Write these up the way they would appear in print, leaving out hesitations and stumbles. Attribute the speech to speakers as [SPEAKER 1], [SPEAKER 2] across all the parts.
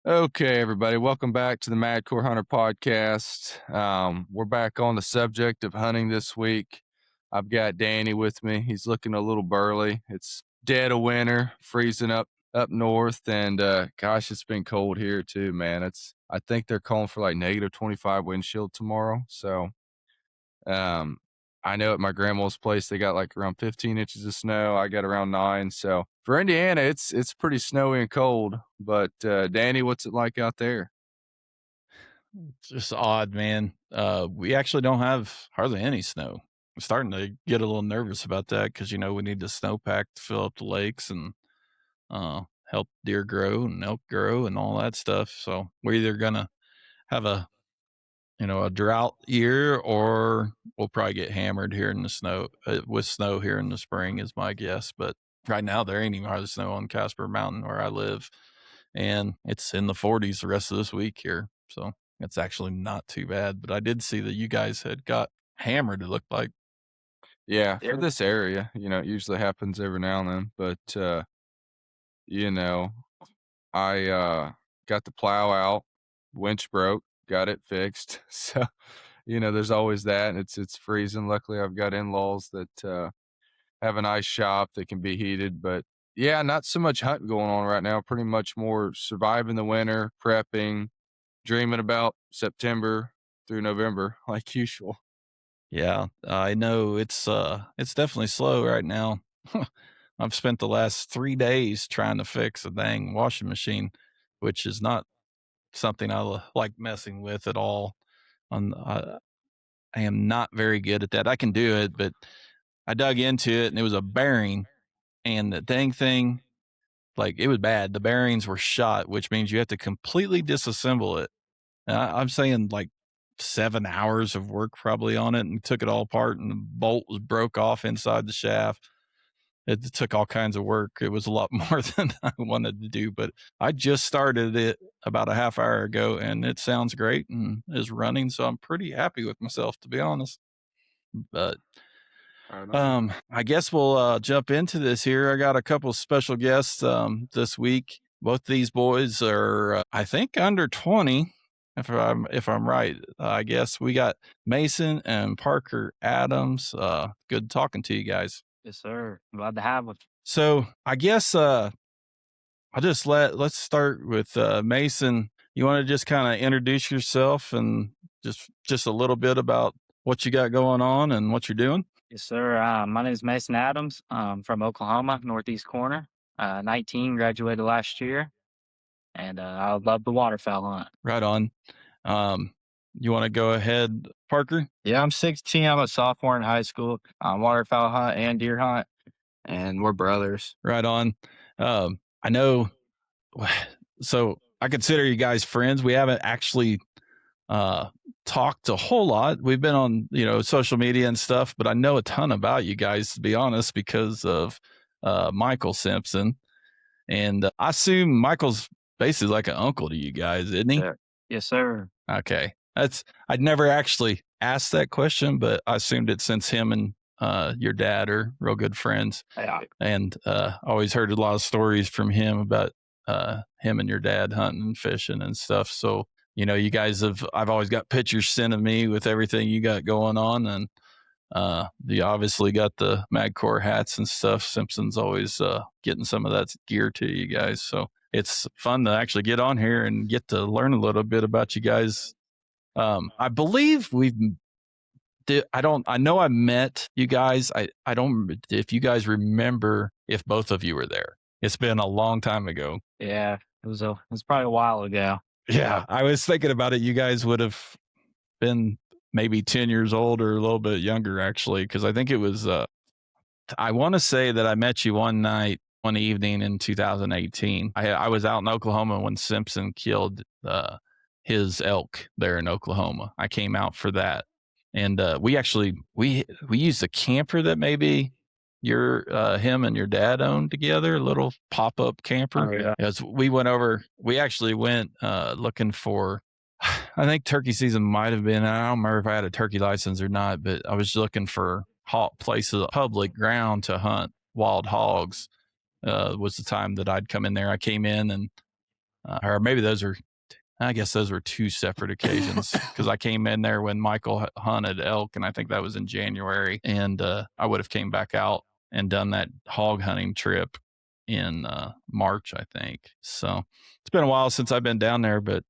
[SPEAKER 1] Okay, everybody, welcome back to the Madcore Hunter podcast. We're back on the subject of hunting this week. I've got Danny with me. He's looking a little burly. It's dead of winter, freezing up north, and gosh, it's been cold here too, man. I think they're calling for like -25 wind chill tomorrow. So um, I know at my grandma's place they got like around 15 inches of snow. I got around 9. So for Indiana, it's pretty snowy and cold. But Danny, what's it like out there?
[SPEAKER 2] It's just odd, man. We actually don't have hardly any snow. I'm starting to get a little nervous about that because we need the snowpack to fill up the lakes and help deer grow and elk grow and all that stuff. So we're either gonna have a drought year, or we'll probably get hammered here in the snow with snow here in the spring is my guess. But right now there ain't even hardly snow on Casper Mountain where I live, and it's in the 40s the rest of this week here. So it's actually not too bad. But I did see that you guys had got hammered, it looked like.
[SPEAKER 1] Yeah, for this area, it usually happens every now and then. But you know, I got the plow out, winch broke, got it fixed. So, there's always that. And it's freezing. Luckily I've got in-laws that have a nice shop that can be heated. But yeah, not so much hunting going on right now. Pretty much more surviving the winter, prepping, dreaming about September through November like usual.
[SPEAKER 2] Yeah, I know it's definitely slow right now. I've spent the last 3 days trying to fix a dang washing machine, which is not something like messing with at all. I am not very good at that. I can do it, but I dug into it and it was a bearing, and the dang thing, like, it was bad. The bearings were shot, which means you have to completely disassemble it. And I'm saying like 7 hours of work probably on it, and took it all apart, and the bolt was broke off inside the shaft. It took all kinds of work. It was a lot more than I wanted to do, but I just started it about a half hour ago and it sounds great and is running. So I'm pretty happy with myself, to be honest. But
[SPEAKER 1] Right on.
[SPEAKER 2] I guess we'll jump into this here. I got a couple special guests this week. Both these boys are, I think, under 20. If I'm right, I guess we got Mason and Parker Adams. Good talking to you guys.
[SPEAKER 3] Yes, sir. Glad to have us.
[SPEAKER 2] So I guess let's start with Mason. You want to just kind of introduce yourself and just a little bit about what you got going on and what you're doing?
[SPEAKER 3] Yes, sir. My name is Mason Adams. I'm from Oklahoma, Northeast corner. 19, graduated last year, and I love the waterfowl hunt.
[SPEAKER 2] Right on. You want to go ahead, Parker?
[SPEAKER 4] Yeah, I'm 16. I'm a sophomore in high school. Waterfowl hunt and deer hunt, and we're brothers.
[SPEAKER 2] Right on. I know. So I consider you guys friends. We haven't actually talked a whole lot. We've been on, social media and stuff, but I know a ton about you guys, to be honest, because of Michael Simpson. And I assume Michael's basically like an uncle to you guys, isn't he?
[SPEAKER 3] Yes, sir.
[SPEAKER 2] Okay. I'd never actually asked that question, but I assumed it since him and your dad are real good friends.
[SPEAKER 3] Yeah.
[SPEAKER 2] And always heard a lot of stories from him about him and your dad hunting and fishing and stuff. So, you guys I've always got pictures sent to me with everything you got going on. And you obviously got the Madcore hats and stuff. Simpson's always getting some of that gear to you guys. So it's fun to actually get on here and get to learn a little bit about you guys. I believe I know I met you guys. I don't, if you guys remember if both of you were there. It's been a long time ago.
[SPEAKER 3] Yeah, it was probably a while ago.
[SPEAKER 2] Yeah, I was thinking about it. You guys would have been maybe 10 years old or a little bit younger, actually, because I think it was, I want to say that I met you one evening in 2018. I was out in Oklahoma when Simpson killed his elk there in Oklahoma. I came out for that. And we used a camper that maybe him and your dad owned together, a little pop-up camper.
[SPEAKER 3] Oh, yeah.
[SPEAKER 2] As we actually went looking for, I think turkey season might have been, I don't remember if I had a turkey license or not, but I was looking for places, public ground to hunt wild hogs. Was the time that I'd come in there. I came in and or maybe I guess those were two separate occasions because I came in there when Michael hunted elk, and I think that was in January, and I would have came back out and done that hog hunting trip in March, I think. So it's been a while since I've been down there, but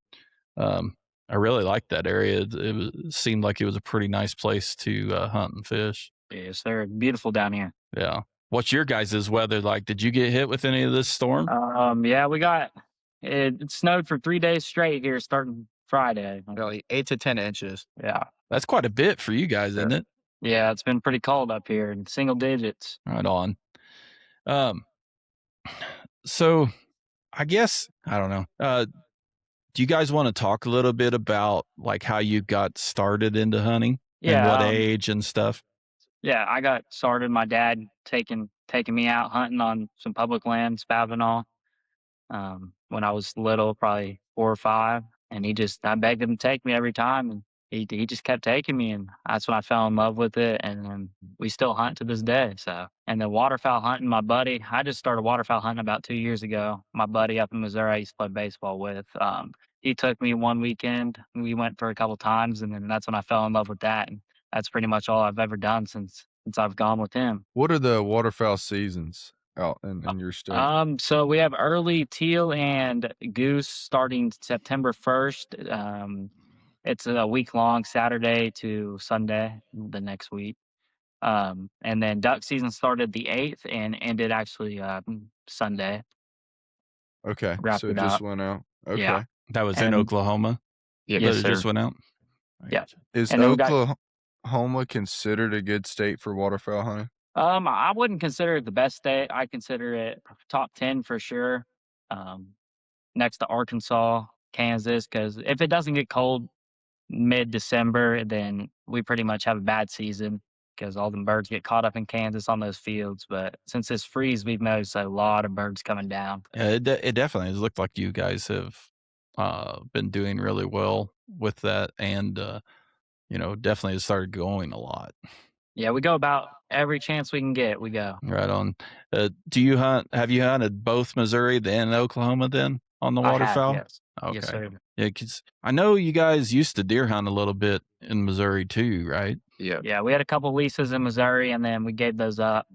[SPEAKER 2] I really liked that area. It seemed like it was a pretty nice place to hunt and fish.
[SPEAKER 3] Yes, they're beautiful down here.
[SPEAKER 2] Yeah. What's your guys' weather like? Did you get hit with any of this storm?
[SPEAKER 3] Yeah, it snowed for 3 days straight here starting Friday.
[SPEAKER 4] Really, 8 to 10 inches.
[SPEAKER 3] Yeah.
[SPEAKER 2] That's quite a bit for you guys, isn't it?
[SPEAKER 3] Yeah, it's been pretty cold up here in single digits.
[SPEAKER 2] Right on. So I guess, I don't know. Do you guys want to talk a little bit about like how you got started into hunting and what age and stuff?
[SPEAKER 3] Yeah, I got started. My dad taking me out hunting on some public land, Spavinall, when I was little, probably 4 or 5, and I begged him to take me every time, and he just kept taking me, and that's when I fell in love with it, and we still hunt to this day. So, and then waterfowl hunting, I just started waterfowl hunting about 2 years ago. My buddy up in Missouri, I used to play baseball with. He took me one weekend. We went for a couple times, and then that's when I fell in love with that, and that's pretty much all I've ever done since I've gone with him.
[SPEAKER 1] What are the waterfowl seasons out in your state?
[SPEAKER 3] So we have early teal and goose starting September 1st. It's a week long, Saturday to Sunday, the next week. And then duck season started the 8th and ended actually Sunday.
[SPEAKER 1] Okay,
[SPEAKER 3] Wrapped
[SPEAKER 1] so it
[SPEAKER 3] it
[SPEAKER 1] just
[SPEAKER 3] up.
[SPEAKER 1] went out. Okay.
[SPEAKER 3] Yeah.
[SPEAKER 2] That was in
[SPEAKER 3] And-
[SPEAKER 2] Oklahoma.
[SPEAKER 3] Yes,
[SPEAKER 2] That it
[SPEAKER 3] sir.
[SPEAKER 2] just went out.
[SPEAKER 3] Yeah.
[SPEAKER 1] Is
[SPEAKER 3] And then we got-
[SPEAKER 1] Oklahoma considered a good state for waterfowl hunting?
[SPEAKER 3] I wouldn't consider it the best state. I consider it top 10 for sure. Next to Arkansas, Kansas, because if it doesn't get cold mid-December, then we pretty much have a bad season because all the birds get caught up in Kansas on those fields. But since it's freeze, we've noticed a lot of birds coming down.
[SPEAKER 2] Yeah, it definitely has looked like you guys have been doing really well with that, and definitely has started going a lot.
[SPEAKER 3] Yeah, we go about every chance we can get. We go.
[SPEAKER 2] Right on. Do you hunt? Have you hunted both Missouri and Oklahoma then on the
[SPEAKER 3] I have,
[SPEAKER 2] waterfowl?
[SPEAKER 3] yes.
[SPEAKER 2] Okay.
[SPEAKER 3] Yes, sir.
[SPEAKER 2] Yeah, because I know you guys used to deer hunt a little bit in Missouri too, right?
[SPEAKER 4] Yeah.
[SPEAKER 3] Yeah, we had a couple leases in Missouri, and then we gave those up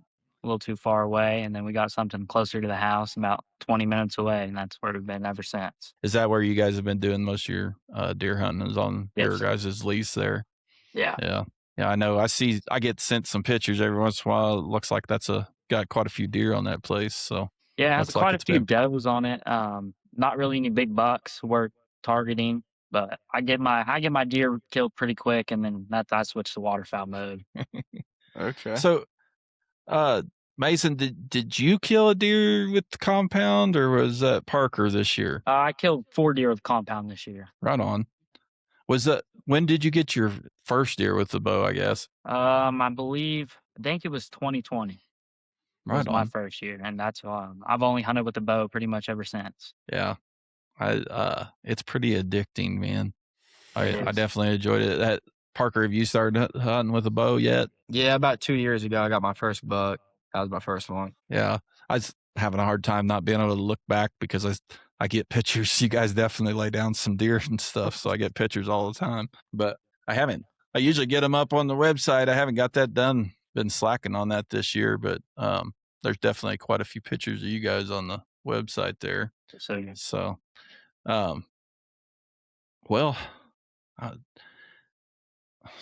[SPEAKER 3] a little too far away, and then we got something closer to the house, about 20 minutes away, and that's where we've been ever since.
[SPEAKER 2] Is that where you guys have been doing most of your deer hunting? Is on your
[SPEAKER 3] Yes.
[SPEAKER 2] guys' lease there?
[SPEAKER 3] Yeah.
[SPEAKER 2] Yeah, I know. I get sent some pictures every once in a while. It looks like that's got quite a few deer on that place. So
[SPEAKER 3] Yeah, it has
[SPEAKER 2] looks like
[SPEAKER 3] quite a
[SPEAKER 2] it's
[SPEAKER 3] few
[SPEAKER 2] been-
[SPEAKER 3] does on it. Not really any big bucks we're targeting, but I get my deer killed pretty quick, and then I switch to waterfowl mode.
[SPEAKER 1] Okay.
[SPEAKER 2] So, Mason, did you kill a deer with the compound, or was that Parker this year?
[SPEAKER 3] I killed 4 deer with compound this year.
[SPEAKER 2] Right on. When did you get your first deer with the bow? I guess.
[SPEAKER 3] I think it was 2020.
[SPEAKER 2] Right
[SPEAKER 3] Was my
[SPEAKER 2] on.
[SPEAKER 3] first year, and that's I've only hunted with the bow pretty much ever since.
[SPEAKER 2] Yeah, it's pretty addicting, man. I
[SPEAKER 3] It is.
[SPEAKER 2] definitely enjoyed it. That Parker, have you started hunting with a bow yet?
[SPEAKER 4] Yeah, about 2 years ago, I got my first buck. That was my first one.
[SPEAKER 2] Yeah, I was having a hard time not being able to look back because I get pictures. You guys definitely lay down some deer and stuff, so I get pictures all the time. But I haven't. I usually get them up on the website. I haven't got that done. Been slacking on that this year, but there's definitely quite a few pictures of you guys on the website there.
[SPEAKER 3] So yeah.
[SPEAKER 2] So, well,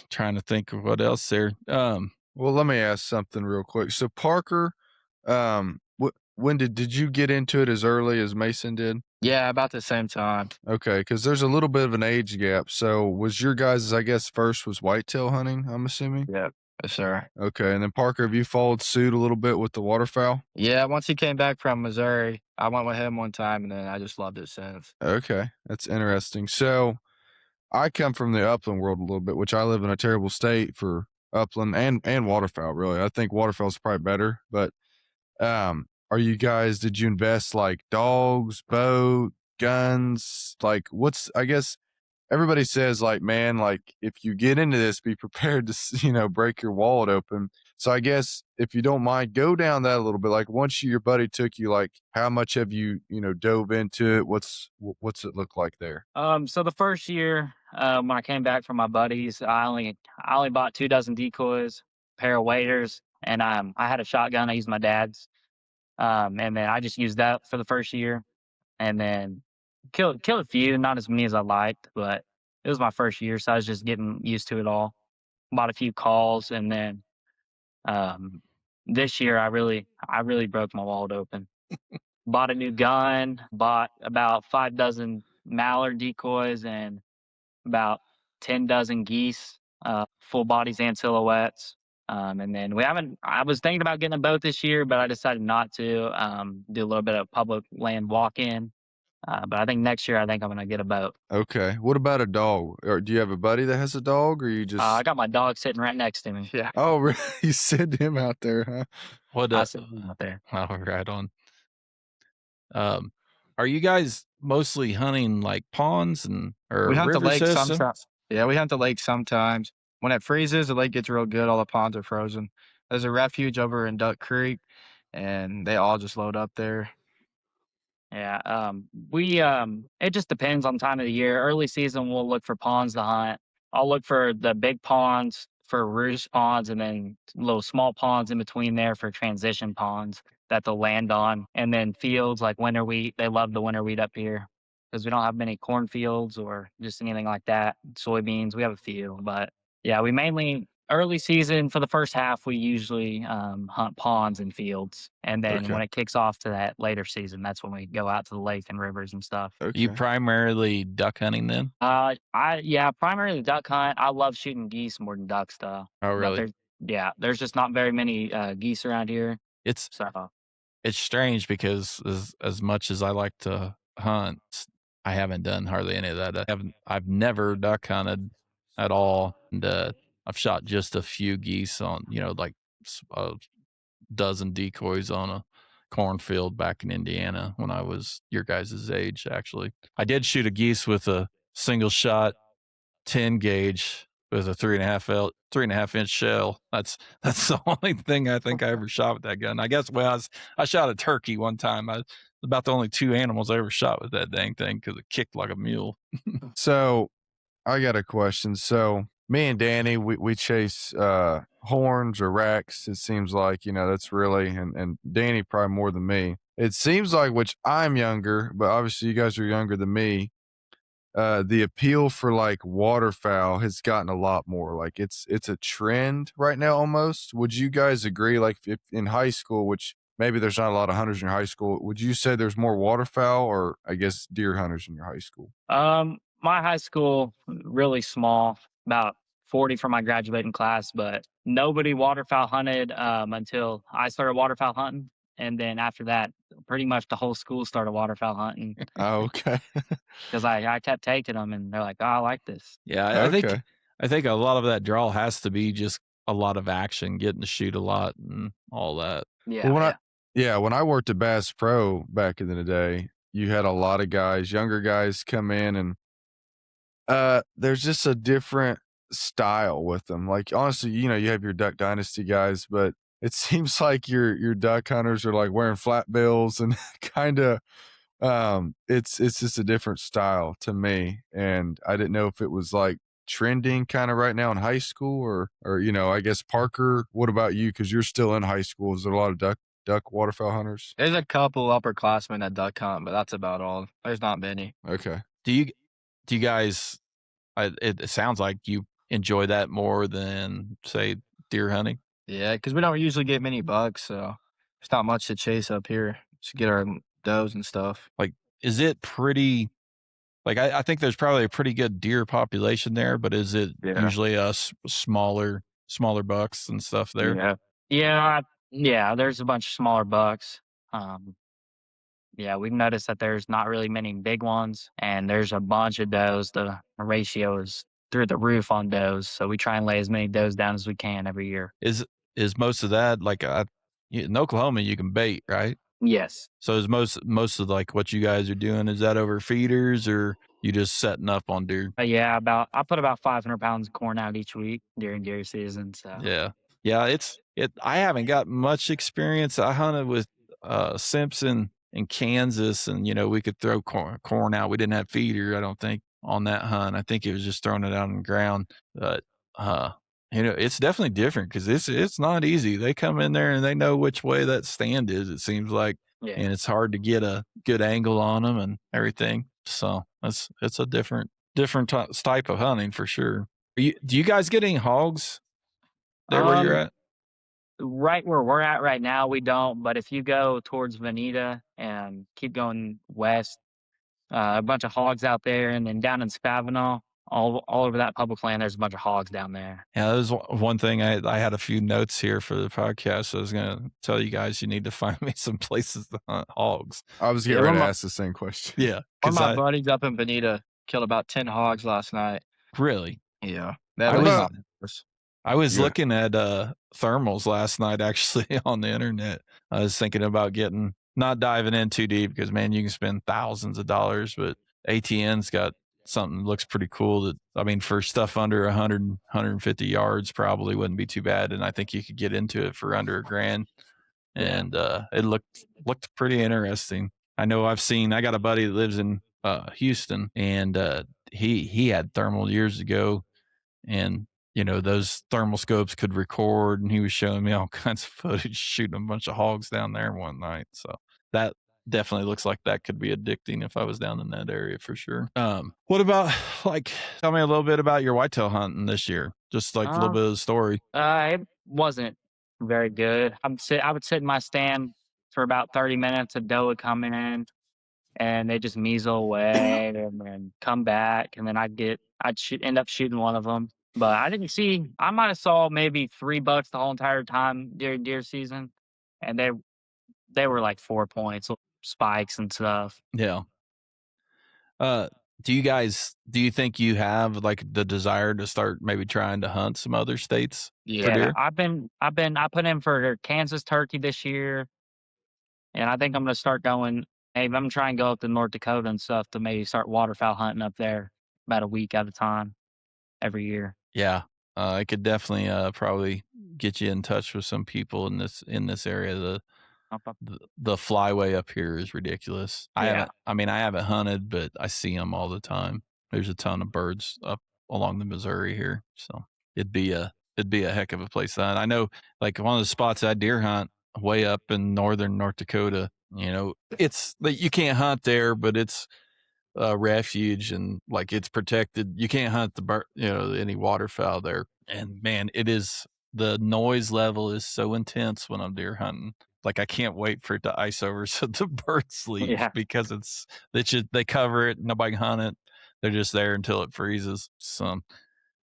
[SPEAKER 2] trying to think of what else there.
[SPEAKER 1] Well, let me ask something real quick. So Parker, when did you get into it as early as Mason did?
[SPEAKER 4] Yeah, about the same time.
[SPEAKER 1] Okay, because there's a little bit of an age gap. So was your guys', I guess, first was whitetail hunting, I'm assuming?
[SPEAKER 4] Yeah. Yes, sir.
[SPEAKER 1] Okay, and then Parker, have you followed suit a little bit with the waterfowl?
[SPEAKER 4] Yeah, once he came back from Missouri, I went with him one time, and then I just loved it since.
[SPEAKER 1] Okay, that's interesting. So I come from the upland world a little bit, which I live in a terrible state for upland and waterfowl, really. I think waterfowl's probably better, but did you invest like dogs, bow, guns? Like I guess everybody says like, man, like if you get into this, be prepared to, break your wallet open. So I guess if you don't mind, go down that a little bit. Like once your buddy took you, like how much have you, dove into it? What's it look like there?
[SPEAKER 3] So the first year, when I came back from my buddies, I only bought 2 dozen decoys, pair of waders, and I had a shotgun. I used my dad's, and then I just used that for the first year, and then killed a few, not as many as I liked, but it was my first year, so I was just getting used to it all. Bought a few calls, and then um, this year I really broke my wallet open. Bought a new gun, bought about 5 dozen mallard decoys, and about 10 dozen geese, full bodies and silhouettes. And then I was thinking about getting a boat this year, but I decided not to. Do a little bit of public land walk in. But I think next year, I think I'm going to get a boat.
[SPEAKER 1] Okay. What about a dog? Or do you have a buddy that has a dog, or you
[SPEAKER 3] I
[SPEAKER 1] just?
[SPEAKER 3] got my dog sitting right next to me.
[SPEAKER 4] Yeah.
[SPEAKER 1] Oh, really? You send him out there, huh?
[SPEAKER 2] What
[SPEAKER 3] I sent him out there.
[SPEAKER 2] oh, right on. Are you guys mostly hunting like ponds or
[SPEAKER 4] We hunt the
[SPEAKER 2] river
[SPEAKER 4] lake
[SPEAKER 2] system?
[SPEAKER 4] sometimes. Yeah, we hunt the lake sometimes. When it freezes, the lake gets real good. All the ponds are frozen. There's a refuge over in Duck Creek, and they all just load up there.
[SPEAKER 3] Yeah, it just depends on time of the year. Early season, we'll look for ponds to hunt. I'll look for the big ponds for roost ponds, and then little small ponds in between there for transition ponds that they'll land on. And then fields like winter wheat. They love the winter wheat up here because we don't have many cornfields or just anything like that. Soybeans, we have a few, but yeah, we mainly early season for the first half we usually hunt ponds and fields, and then
[SPEAKER 1] Okay.
[SPEAKER 3] when it kicks off to that later season, that's when we go out to the lake and rivers and stuff.
[SPEAKER 1] Okay.
[SPEAKER 2] You primarily duck hunting then?
[SPEAKER 3] Primarily duck hunt. I love shooting geese more than ducks though.
[SPEAKER 2] Oh,
[SPEAKER 3] But
[SPEAKER 2] really?
[SPEAKER 3] there's just not very many geese around here.
[SPEAKER 2] It's
[SPEAKER 3] So
[SPEAKER 2] it's strange because as much as I like to hunt, I haven't done hardly any of that. I've never duck hunted at all, and I've shot just a few geese on like a dozen decoys on a cornfield back in Indiana when I was your guys' age. Actually, I did shoot a geese with a single shot 10 gauge with a 3.5 inch shell. That's the only thing I think I ever shot with that gun. I guess I shot a turkey one time. About the only 2 animals I ever shot with that dang thing because it kicked like a mule.
[SPEAKER 1] So I got a question. So me and Danny, we chase horns or racks. It seems like, that's really, and Danny probably more than me. It seems like, which I'm younger, but obviously you guys are younger than me. The appeal for like waterfowl has gotten a lot more. Like it's a trend right now almost. Would you guys agree? Like if in high school, which maybe there's not a lot of hunters in your high school, would you say there's more waterfowl or I guess deer hunters in your high school?
[SPEAKER 3] my high school really small, about 40 for my graduating class, but nobody waterfowl hunted until I started waterfowl hunting, and then after that, pretty much the whole school started waterfowl hunting
[SPEAKER 1] Oh, okay.
[SPEAKER 3] because I kept taking them, and they're like, "Oh, I like this."
[SPEAKER 2] Yeah,
[SPEAKER 1] Okay.
[SPEAKER 2] I think a lot of that draw has to be just a lot of action, getting to shoot a lot and all that.
[SPEAKER 3] Yeah,
[SPEAKER 1] Well, when I worked at Bass Pro back in the day, you had a lot of guys, younger guys come in and there's just a different style with them. Like honestly, you have your Duck Dynasty guys, but it seems like your duck hunters are like wearing flat bills and kind of it's just a different style to me. And I didn't know if it was like trending kind of right now in high school or I guess Parker, what about you? Because you're still in high school. Is there a lot of duck waterfowl hunters?
[SPEAKER 4] There's a couple upperclassmen that duck hunt, but that's about all. There's not many.
[SPEAKER 1] Okay.
[SPEAKER 2] Do you guys? It sounds like you enjoy that more than say deer hunting.
[SPEAKER 4] Yeah, because we don't usually get many bucks, so there's not much to chase up here to get our does and stuff.
[SPEAKER 2] Like, is it pretty? Like, I think there's probably a pretty good deer population there, but is it
[SPEAKER 4] Yeah.
[SPEAKER 2] usually smaller bucks and stuff there?
[SPEAKER 3] Yeah. There's a bunch of smaller bucks. Yeah, we've noticed that there's not really many big ones, and there's a bunch of does. The ratio is through the roof on does, so we try and lay as many does down as we can every year.
[SPEAKER 2] Is most of that like in Oklahoma you can bait, right?
[SPEAKER 3] Yes.
[SPEAKER 2] So is most of like what you guys are doing, is that over feeders or you just setting up on deer?
[SPEAKER 3] I put about 500 pounds of corn out each week during deer season. So
[SPEAKER 2] Yeah. Yeah, I haven't got much experience. I hunted with Simpson in Kansas, and we could throw corn out. We didn't have feeder, I don't think, on that hunt. I think it was just throwing it out on the ground. But it's definitely different because it's not easy. They come in there and they know which way that stand is, it seems like.
[SPEAKER 3] Yeah.
[SPEAKER 2] And it's hard to get a good angle on them and everything. So it's a different type of hunting for sure. Do you guys get any hogs there where you're at?
[SPEAKER 3] Right where we're at right now, we don't. But if you go towards Veneta and keep going west, a bunch of hogs out there, and then down in Spavinaw, all over that public land, there's a bunch of hogs down there.
[SPEAKER 2] Yeah, that was one thing. I had a few notes here for the podcast. I was going to tell you guys you need to find me some places to hunt hogs.
[SPEAKER 1] I was getting ready to ask the same question.
[SPEAKER 2] Yeah.
[SPEAKER 4] One of my buddies up in Bonita killed about 10 hogs last night.
[SPEAKER 2] Really?
[SPEAKER 4] Yeah.
[SPEAKER 2] I was looking at thermals last night, actually, on the internet. I was thinking about not diving in too deep because, man, you can spend thousands of dollars, but ATN's got something that looks pretty cool for stuff under 100, 150 yards probably wouldn't be too bad. And I think you could get into it for under $1,000. And it looked pretty interesting. I know I got a buddy that lives in Houston, and he had thermal years ago, and those thermal scopes could record, and he was showing me all kinds of footage shooting a bunch of hogs down there one night. So that definitely looks like that could be addicting if I was down in that area for sure. What about tell me a little bit about your whitetail hunting this year? Just a little bit of the story.
[SPEAKER 3] It wasn't very good. I would sit in my stand for about 30 minutes. A doe would come in, and they just measle away and then come back, and then end up shooting one of them. But I might have saw maybe 3 bucks the whole entire time during deer season, and they were like 4 points, spikes and stuff.
[SPEAKER 2] Yeah. Do you think you have the desire to start maybe trying to hunt some other states for deer?
[SPEAKER 3] I put in for Kansas turkey this year, and I think I'm gonna start going. Maybe I'm trying to go up to North Dakota and stuff to maybe start waterfowl hunting up there about a week at a time every year.
[SPEAKER 2] Yeah, I could definitely probably get you in touch with some people in this area. The flyway up here is ridiculous.
[SPEAKER 3] Yeah.
[SPEAKER 2] I haven't hunted, but I see them all the time. There's a ton of birds up along the Missouri here, so it'd be a heck of a place to hunt. I know, one of the spots I deer hunt way up in northern North Dakota. It's you can't hunt there, but it's a refuge and it's protected. You can't hunt any waterfowl there. And man, the noise level is so intense when I'm deer hunting. I can't wait for it to ice over so the birds leave because they cover it. Nobody can hunt it. They're just there until it freezes. So,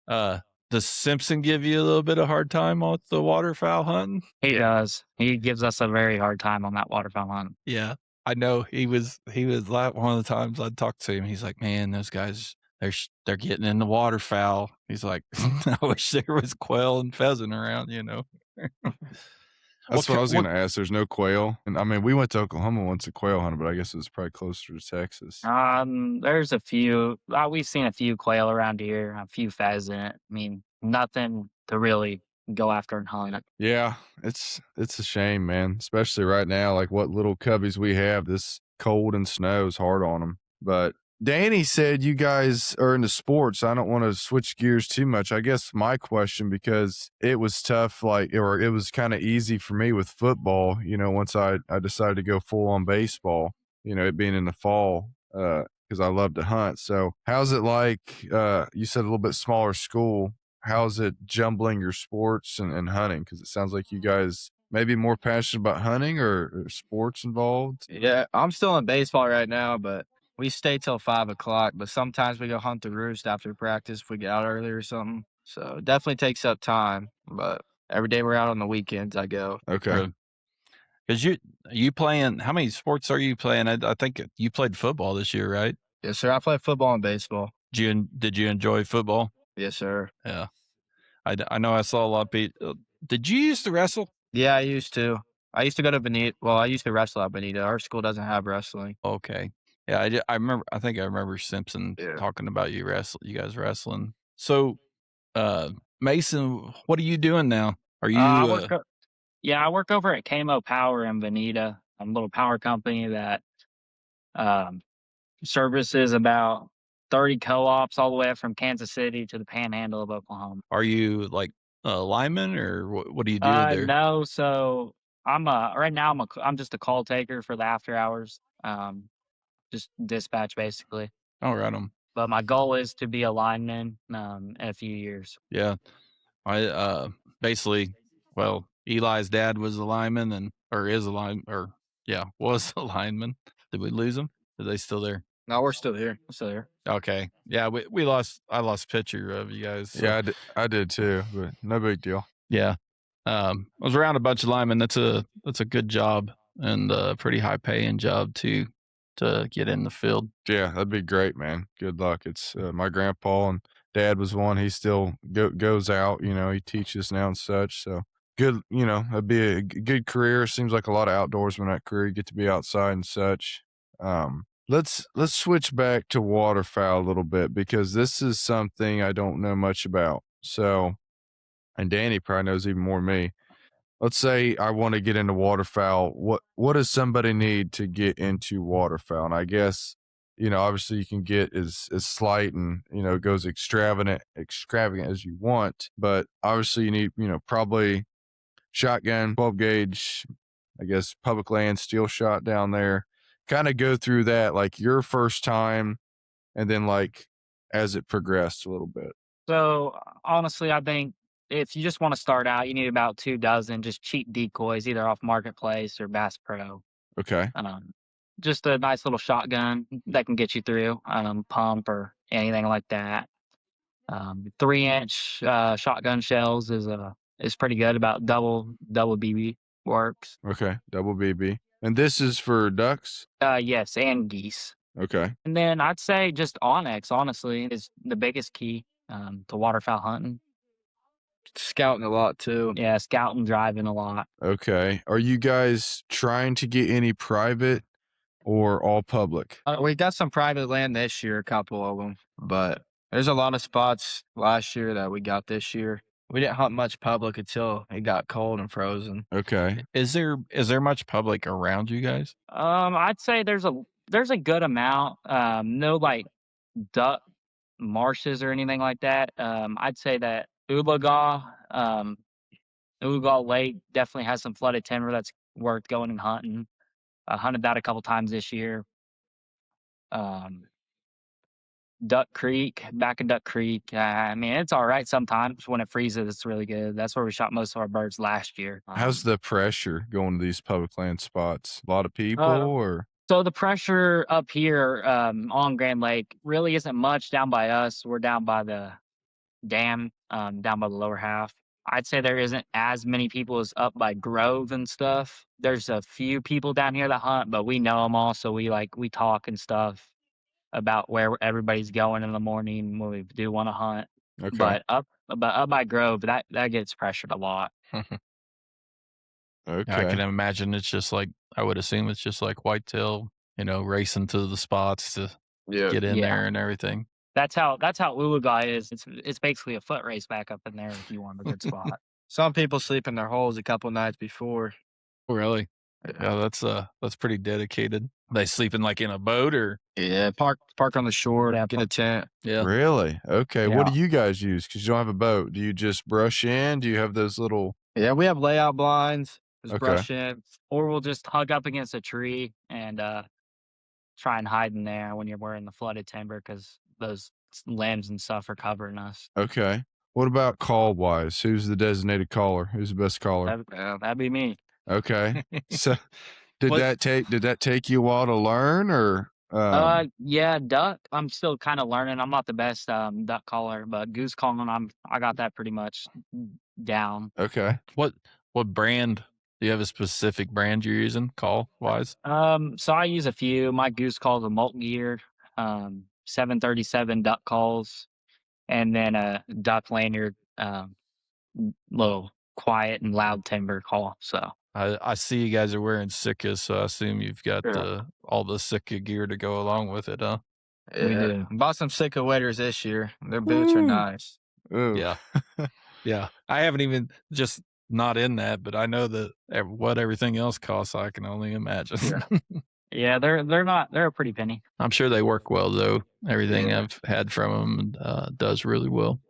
[SPEAKER 2] does Simpson give you a little bit of hard time on the waterfowl hunting?
[SPEAKER 3] He does. He gives us a very hard time on that waterfowl hunt.
[SPEAKER 2] Yeah, I know. He was like one of the times I'd talk to him. He's like, man, those guys, they're getting in the waterfowl. He's like, I wish there was quail and pheasant around,
[SPEAKER 1] That's what I was going to ask. There's no quail. And we went to Oklahoma once a quail hunter, but I guess it was probably closer to Texas.
[SPEAKER 3] There's a few. We've seen a few quail around here, a few pheasant. Nothing to really go after and hunt.
[SPEAKER 1] Yeah, it's a shame, man. Especially right now, what little cubbies we have. This cold and snow is hard on them. But Danny said you guys are into sports. I don't want to switch gears too much. I guess my question, because it was tough, or it was kind of easy for me with football, once I decided to go full on baseball, it being in the fall, because I love to hunt. So how's it you said a little bit smaller school. How's it jumbling your sports and hunting? Because it sounds like you guys maybe more passionate about hunting or sports involved.
[SPEAKER 4] Yeah, I'm still in baseball right now, but we stay till 5 o'clock. But sometimes we go hunt the roost after practice if we get out early or something. So it definitely takes up time. But every day we're out on the weekends, I go.
[SPEAKER 1] Okay.
[SPEAKER 2] Because you playing, how many sports are you playing? I think you played football this year, right?
[SPEAKER 4] Yes, sir. I play football and baseball.
[SPEAKER 2] Did you enjoy football?
[SPEAKER 4] Yes, sir.
[SPEAKER 2] Yeah. I know I saw a lot of people. Did you used to wrestle?
[SPEAKER 4] Yeah, I used to. I used to go to Bonita. Well, I used to wrestle at Bonita. Our school doesn't have wrestling.
[SPEAKER 2] Okay. Yeah, I remember. I think I remember Simpson talking about you guys wrestling. So, Mason, what are you doing now? Are
[SPEAKER 3] I
[SPEAKER 2] you?
[SPEAKER 3] work. I work over at Camo Power in Veneta. I'm a little power company that um, services about 30 co-ops all the way up from Kansas City to the Panhandle of Oklahoma.
[SPEAKER 2] Are you like a lineman, or what do you do there?
[SPEAKER 3] No, so I'm right now I'm just a call taker for the after hours. Just dispatch basically.
[SPEAKER 2] Oh, right on.
[SPEAKER 3] But my goal is to be a lineman in a few years.
[SPEAKER 2] Yeah, I basically, well, Eli's dad was a lineman or is a line or was a lineman. Did we lose him? Are they still there?
[SPEAKER 4] No, we're still here.
[SPEAKER 3] So there.
[SPEAKER 2] Okay, yeah, I lost a picture of you guys. So.
[SPEAKER 1] Yeah, I did too, but no big deal.
[SPEAKER 2] Yeah. I was around a bunch of linemen. That's a good job and a pretty high paying job too, to get in the field.
[SPEAKER 1] Yeah, that'd be great, man. Good luck. It's my grandpa and dad was one. He still goes out, he teaches now and such. So good, that'd be a good career. Seems like a lot of outdoors in that career. You get to be outside and such. Let's switch back to waterfowl a little bit because this is something I don't know much about. So, and Danny probably knows even more than me. Let's say I want to get into waterfowl. What does somebody need to get into waterfowl? And I guess, obviously you can get as slight and, goes extravagant as you want, but obviously you need, probably shotgun, 12 gauge, I guess public land steel shot down there. Kind of go through that, like your first time and then like as it progressed a little bit.
[SPEAKER 3] So honestly, I think if you just want to start out, you need about 2 dozen just cheap decoys, either off Marketplace or Bass Pro.
[SPEAKER 1] Okay.
[SPEAKER 3] Just a nice little shotgun that can get you through, pump or anything like that. 3-inch shotgun shells is pretty good. About double BB works.
[SPEAKER 1] Okay. Double BB. And this is for ducks?
[SPEAKER 3] Yes, and geese.
[SPEAKER 1] Okay.
[SPEAKER 3] And then I'd say just Onyx, honestly, is the biggest key to waterfowl hunting.
[SPEAKER 4] Scouting a lot too.
[SPEAKER 3] Yeah, scouting, driving a lot.
[SPEAKER 1] Okay. Are you guys trying to get any private or all public?
[SPEAKER 4] We got some private land this year, a couple of them, but there's a lot of spots last year that we got this year. We didn't hunt much public until it got cold and frozen.
[SPEAKER 1] Okay.
[SPEAKER 2] Is there much public around you guys?
[SPEAKER 3] I'd say there's a good amount. No like duck marshes or anything like that. I'd say that Ulaga Lake definitely has some flooded timber that's worth going and hunting. I hunted that a couple times this year. Duck Creek, back in Duck Creek. I mean, it's all right sometimes when it freezes. It's really good. That's where we shot most of our birds last year.
[SPEAKER 1] How's the pressure going to these public land spots? A lot of people or?
[SPEAKER 3] So the pressure up here on Grand Lake really isn't much down by us. We're down by the dam, down by the lower half. I'd say there isn't as many people as up by Grove and stuff. There's a few people down here that hunt, but we know them all, so we talk and stuff about where everybody's going in the morning when we do want to hunt.
[SPEAKER 1] Okay.
[SPEAKER 3] But up by Grove, that gets pressured a lot.
[SPEAKER 1] Okay.
[SPEAKER 2] I can imagine I would assume it's just like whitetail, racing to the spots to get in there and everything.
[SPEAKER 3] That's how Ulaga is. It's basically a foot race back up in there if you want a good spot.
[SPEAKER 4] Some people sleep in their holes a couple nights before.
[SPEAKER 2] Oh, really? Yeah, that's pretty dedicated. They sleeping like in a boat or?
[SPEAKER 4] Yeah, park on the shore, get a tent.
[SPEAKER 2] Yeah.
[SPEAKER 1] Really? Okay.
[SPEAKER 3] Yeah.
[SPEAKER 1] What do you guys use? Because you don't have a boat. Do you just brush in? Do you have those little?
[SPEAKER 4] Yeah, we have layout blinds. Just brush in.
[SPEAKER 3] Or we'll just hug up against a tree and try and hide in there when you're wearing the flooded timber because those limbs and stuff are covering us.
[SPEAKER 1] Okay. What about call wise? Who's the designated caller? Who's the best caller?
[SPEAKER 3] That'd be me.
[SPEAKER 1] Okay. So did that take you a while to learn or?
[SPEAKER 3] Yeah, duck. I'm still kind of learning. I'm not the best duck caller, but goose calling, I got that pretty much down.
[SPEAKER 1] Okay.
[SPEAKER 2] What brand? Do you have a specific brand you're using call wise?
[SPEAKER 3] So I use a few. My goose calls a Molt Gear, 737 duck calls, and then a duck lanyard, little quiet and loud timber call. So
[SPEAKER 2] I see you guys are wearing Sitkas, so I assume you've got all the Sitka gear to go along with it, huh?
[SPEAKER 4] Yeah. We do. Bought some Sitka waders this year. Their boots are nice.
[SPEAKER 1] Ooh.
[SPEAKER 2] Yeah. Yeah. I haven't even not in that, but I know that what everything else costs, I can only imagine.
[SPEAKER 3] Yeah, they're a pretty penny.
[SPEAKER 2] I'm sure they work well though. Everything
[SPEAKER 3] Yeah.
[SPEAKER 2] I've had from them does really well.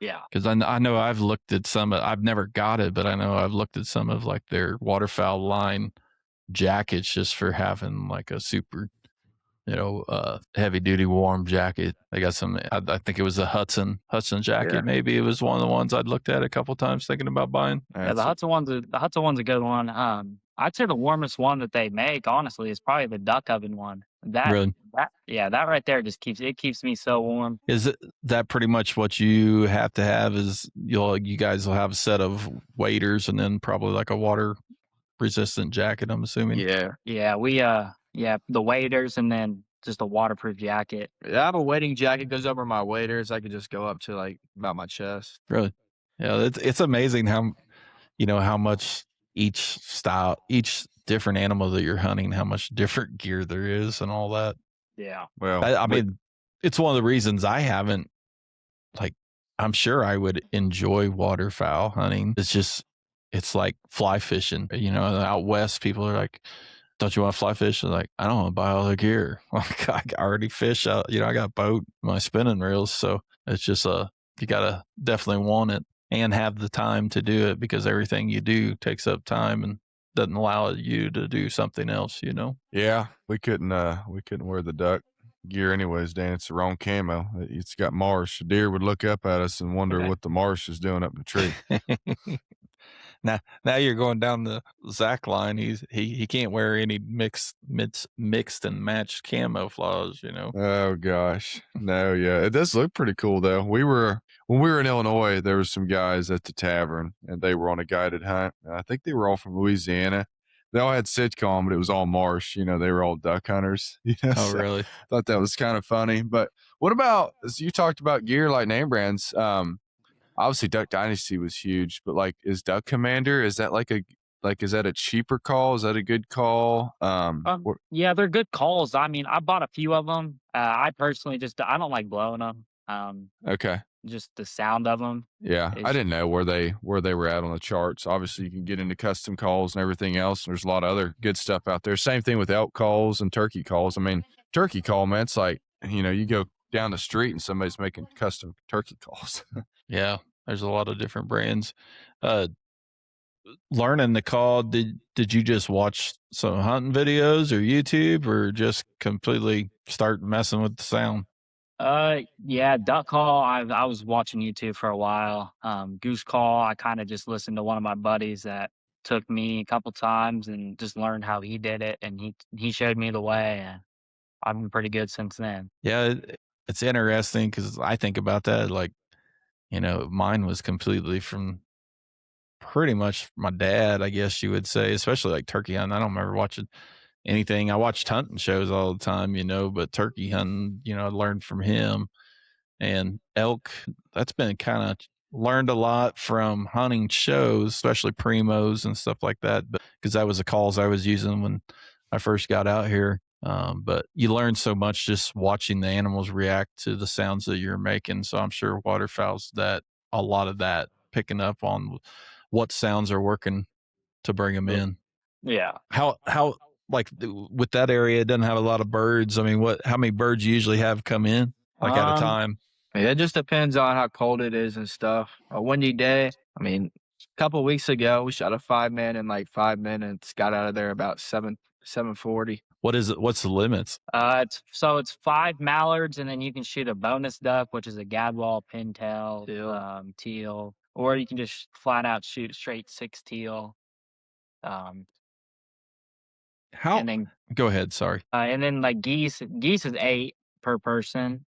[SPEAKER 3] Yeah.
[SPEAKER 2] Because I know I've looked at some. I've never got it, but I know I've looked at some of like their Waterfowl line jackets just for having like a super, heavy duty warm jacket. They got some. I think it was a Hudson jacket.
[SPEAKER 3] Yeah.
[SPEAKER 2] Maybe it was one of the ones I'd looked at a couple times thinking about buying.
[SPEAKER 3] Yeah, the Hudson one's a good one. I'd say the warmest one that they make, honestly, is probably the duck oven one.
[SPEAKER 2] Really?
[SPEAKER 3] That right there just keeps me so warm.
[SPEAKER 2] Is it that pretty much what you have to have? Is you guys will have a set of waders and then probably like a water resistant jacket, I'm assuming.
[SPEAKER 3] Yeah, we the waders and then just a waterproof jacket.
[SPEAKER 4] Yeah, I have a wading jacket goes over my waders. I could just go up to like about my chest.
[SPEAKER 2] Really? Yeah, it's amazing how how much each different animal that you're hunting, how much different gear there is and all that.
[SPEAKER 3] Yeah.
[SPEAKER 1] Well,
[SPEAKER 2] I mean, it's one of the reasons I haven't, like, I'm sure I would enjoy waterfowl hunting. It's like fly fishing. Out west, people are like, don't you want to fly fish? I'm like, I don't want to buy all the gear. Like, I already fish out, I got boat, my spinning reels. So it's just you got to definitely want it and have the time to do it, because everything you do takes up time and doesn't allow you to do something else,
[SPEAKER 1] Yeah, we couldn't wear the duck gear anyways, Dan. It's the wrong camo. It's got marsh. A deer would look up at us and wonder what the marsh is doing up the tree.
[SPEAKER 2] Now you're going down the Zach line. He can't wear any mixed and matched camouflage,
[SPEAKER 1] Oh gosh. No, yeah. It does look pretty cool though. When we were in Illinois, there was some guys at the tavern and they were on a guided hunt. I think they were all from Louisiana. They all had sitcom, but it was all marsh. They were all duck hunters.
[SPEAKER 2] Oh,
[SPEAKER 1] So
[SPEAKER 2] really?
[SPEAKER 1] I thought that was kind of funny. But what about, so you talked about gear like name brands? Obviously Duck Dynasty was huge, but like, is Duck Commander, is that is that a cheaper call? Is that a good call?
[SPEAKER 3] Yeah, they're good calls. I mean, I bought a few of them. I personally I don't like blowing them.
[SPEAKER 1] Okay.
[SPEAKER 3] Just the sound of them.
[SPEAKER 1] Yeah, I didn't know where they were at on the charts. Obviously, you can get into custom calls and everything else. There's a lot of other good stuff out there. Same thing with elk calls and turkey calls. I mean, turkey call, man, it's like, you go down the street and somebody's making custom turkey calls.
[SPEAKER 2] Yeah, there's a lot of different brands. Learning the call, did you just watch some hunting videos or YouTube, or just completely start messing with the sound?
[SPEAKER 3] Yeah, duck call. I was watching YouTube for a while. Goose call, I kind of just listened to one of my buddies that took me a couple times and just learned how he did it, and he showed me the way, and I've been pretty good since then.
[SPEAKER 2] Yeah, it's interesting because I think about that, like, mine was completely from pretty much my dad, I guess you would say, especially like turkey hunting. I don't remember watching anything. I watched hunting shows all the time, but turkey hunting, I learned from him. And elk, that's been kind of learned a lot from hunting shows, especially primos and stuff like that, but because that was the calls I was using when I first got out here. But you learn so much just watching the animals react to the sounds that you're making. So I'm sure waterfowl's a lot of that, picking up on what sounds are working to bring them in.
[SPEAKER 3] Yeah.
[SPEAKER 2] How like with that area, it doesn't have a lot of birds. I mean, how many birds you usually have come in at a time?
[SPEAKER 4] Yeah, it just depends on how cold it is and stuff. A windy day. I mean, a couple of weeks ago, we shot a 5-man in like 5 minutes. Got out of there about 7:40.
[SPEAKER 2] What is it? What's the limits?
[SPEAKER 3] It's 5 mallards, and then you can shoot a bonus duck, which is a gadwall, pintail, teal, or you can just flat out shoot straight 6 teal.
[SPEAKER 2] And then go ahead. Sorry.
[SPEAKER 3] And then like geese is 8 per person.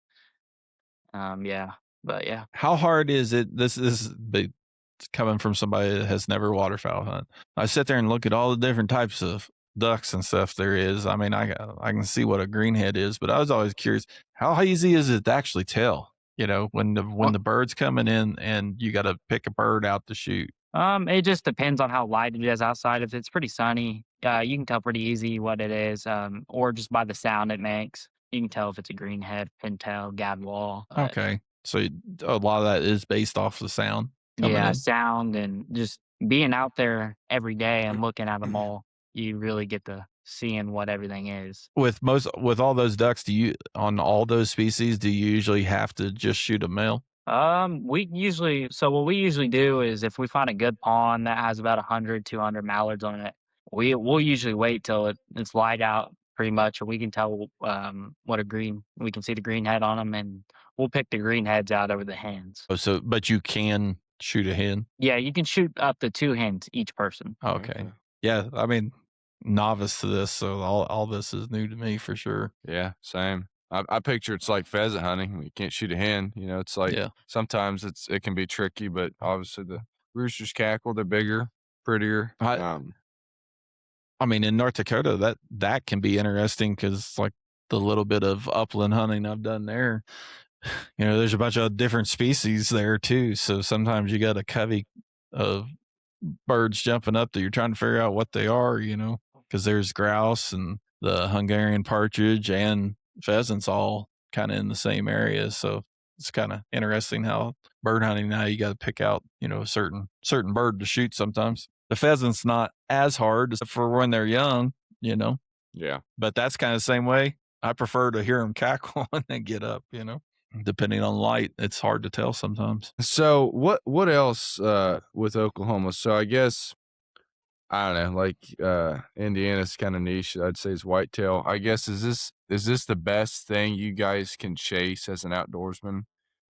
[SPEAKER 3] Yeah, but yeah.
[SPEAKER 2] How hard is it? This is coming from somebody that has never waterfowl hunt. I sit there and look at all the different types of ducks and stuff there is. I mean, I can see what a greenhead is, but I was always curious, how easy is it to actually tell? When the bird's coming in and you got to pick a bird out to shoot.
[SPEAKER 3] It just depends on how light it is outside. If it's pretty sunny, you can tell pretty easy what it is, or just by the sound it makes. You can tell if it's a greenhead, pintail, gadwall.
[SPEAKER 2] Okay, so a lot of that is based off the sound.
[SPEAKER 3] Yeah, sound and just being out there every day and looking at them all, you really get to seeing what everything is.
[SPEAKER 2] With all those ducks, on all those species, do you usually have to just shoot a male?
[SPEAKER 3] What we usually do is if we find a good pond that has about 100, 200 mallards on it, we'll usually wait till it's light out pretty much, and we can tell we can see the green head on them, and we'll pick the green heads out over the hens.
[SPEAKER 2] Oh, but you can shoot a hen?
[SPEAKER 3] Yeah, you can shoot up to 2 hens each person.
[SPEAKER 2] Okay. Yeah, I mean, novice to this, so all this is new to me for sure.
[SPEAKER 1] Yeah, same. I picture it's like pheasant hunting. You can't shoot a hen. It's like sometimes it can be tricky, but obviously the roosters cackle. They're bigger, prettier.
[SPEAKER 2] I mean, in North Dakota, that can be interesting because like the little bit of upland hunting I've done there, there's a bunch of different species there too. So sometimes you got a covey of birds jumping up that you're trying to figure out what they are, because there's grouse and the Hungarian partridge and pheasants all kind of in the same area. So it's kind of interesting how bird hunting now you got to pick out, a certain bird to shoot sometimes. The pheasant's not as hard for when they're young,
[SPEAKER 1] Yeah.
[SPEAKER 2] But that's kind of the same way. I prefer to hear them cackle when they get up, Depending on light, it's hard to tell sometimes.
[SPEAKER 1] So what else with Oklahoma? So I guess I don't know, like Indiana's kind of niche. I'd say is whitetail. I guess is this the best thing you guys can chase as an outdoorsman?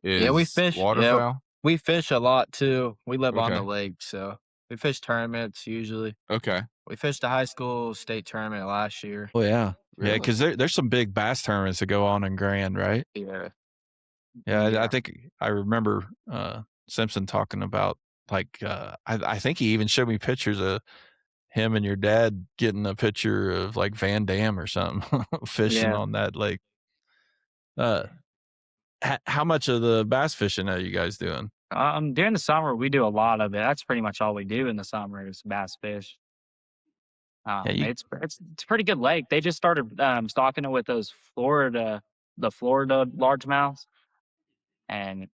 [SPEAKER 4] Yeah, we fish.
[SPEAKER 1] Waterfowl?
[SPEAKER 4] Yeah, we fish a lot too. We live on the
[SPEAKER 1] Okay.
[SPEAKER 4] lake, so we fish tournaments usually.
[SPEAKER 1] Okay.
[SPEAKER 4] We fished a high school state tournament last year.
[SPEAKER 2] Oh yeah,
[SPEAKER 1] Really?
[SPEAKER 2] yeah, because there's some big bass tournaments that go on in Grand, right?
[SPEAKER 4] Yeah.
[SPEAKER 2] Yeah, I think I remember Simpson talking about like I think he even showed me pictures of him and your dad getting a picture of like Van Dam or something fishing
[SPEAKER 3] Yeah.
[SPEAKER 2] on that lake. How much of the bass fishing are you guys doing?
[SPEAKER 3] During the summer, we do a lot of it. That's pretty much all we do in the summer is bass fish. It's a pretty good lake. They just started stocking it with the Florida largemouths, and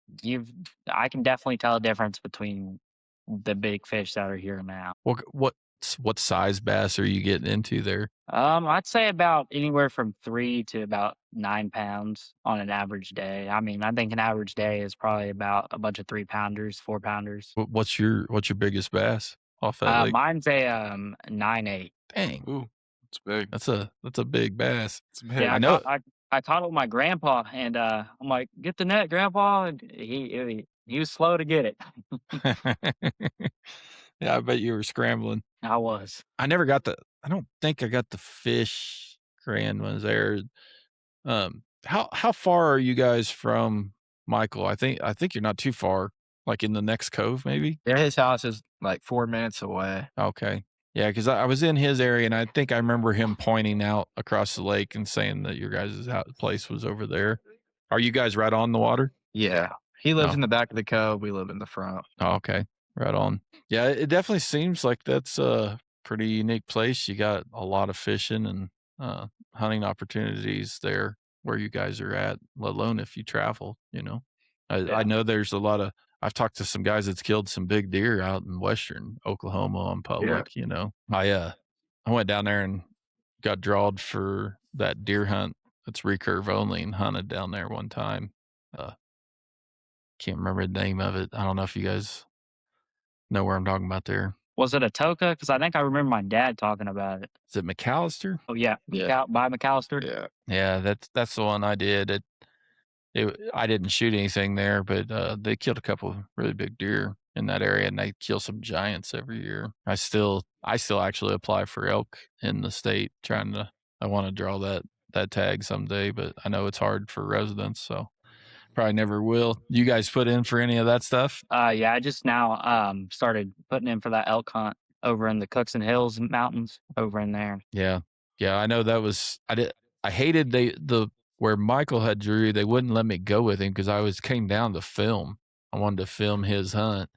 [SPEAKER 3] I can definitely tell a difference between the big fish that are here now.
[SPEAKER 2] What size bass are you getting into there?
[SPEAKER 3] I'd say about anywhere from 3 to about 9 pounds on an average day. I mean, I think an average day is probably about a bunch of 3-pounders, 4-pounders.
[SPEAKER 2] What's your biggest bass off that lake?
[SPEAKER 3] Mine's a 9.8.
[SPEAKER 2] Dang,
[SPEAKER 1] Ooh, it's big.
[SPEAKER 2] that's a big bass.
[SPEAKER 1] It's big.
[SPEAKER 3] Yeah,
[SPEAKER 2] I know.
[SPEAKER 3] I caught it with my grandpa, and I'm like, "Get the net, Grandpa," and he was slow to get it.
[SPEAKER 2] Yeah, I bet you were scrambling.
[SPEAKER 3] I was.
[SPEAKER 2] I don't think I got the fish Grand ones there. How far are you guys from Michael? I think you're not too far, like in the next cove, maybe.
[SPEAKER 4] Yeah, his house is like 4 minutes away.
[SPEAKER 2] Okay, yeah, because I was in his area, and I think I remember him pointing out across the lake and saying that your guys' place was over there. Are you guys right on the water?
[SPEAKER 4] Yeah. He lives
[SPEAKER 2] Oh.
[SPEAKER 4] in the back of the cove. We live in the front.
[SPEAKER 2] Oh, okay, right on. Yeah, it definitely seems like that's a pretty unique place. You got a lot of fishing and hunting opportunities there where you guys are at, let alone if you travel, I know there's a lot of, I've talked to some guys that's killed some big deer out in western Oklahoma on public, I went down there and got drawed for that deer hunt that's recurve only and hunted down there one time. Can't remember the name of it. I don't know if you guys know where I'm talking about there.
[SPEAKER 3] Was it a toka? Because I think I remember my dad talking about it.
[SPEAKER 2] Is it McAllister?
[SPEAKER 3] Oh yeah,
[SPEAKER 4] Yeah.
[SPEAKER 3] by McAllister.
[SPEAKER 4] Yeah.
[SPEAKER 2] Yeah, that's the one I did. I didn't shoot anything there, but they killed a couple of really big deer in that area, and they kill some giants every year. I still actually apply for elk in the state, I want to draw that tag someday, but I know it's hard for residents, so probably never will. You guys put in for any of that stuff?
[SPEAKER 3] Yeah, I just now started putting in for that elk hunt over in the Cookson Hills Mountains over in there.
[SPEAKER 2] Yeah, I know that was I hated where Michael had drew. They wouldn't let me go with him because I came down to film. I wanted to film his hunt,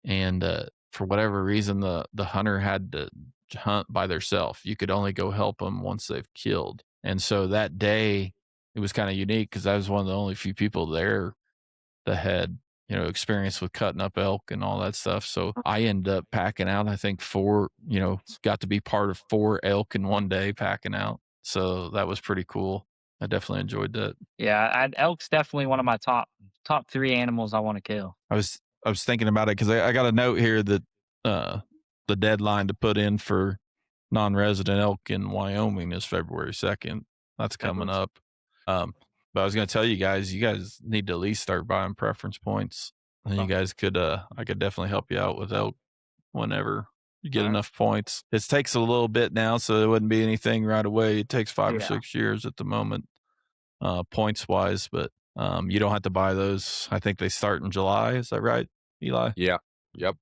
[SPEAKER 2] and for whatever reason, the hunter had to hunt by themselves. You could only go help them once they've killed, and so that day it was kind of unique because I was one of the only few people there that had experience with cutting up elk and all that stuff. So I ended up packing out, I think 4, got to be part of 4 elk in one day packing out. So that was pretty cool. I definitely enjoyed that.
[SPEAKER 3] Yeah, elk's definitely one of my top 3 animals I want to kill.
[SPEAKER 2] I was thinking about it because I got a note here that the deadline to put in for non-resident elk in Wyoming is February 2nd. That's coming up. But I was going to tell you guys need to at least start buying preference points. And you guys could, I could definitely help you out with elk whenever you get enough points. It takes a little bit now, so it wouldn't be anything right away. It takes 5 or 6 years at the moment, points wise, but you don't have to buy those. I think they start in July. Is that right, Eli?
[SPEAKER 1] Yeah. Yep.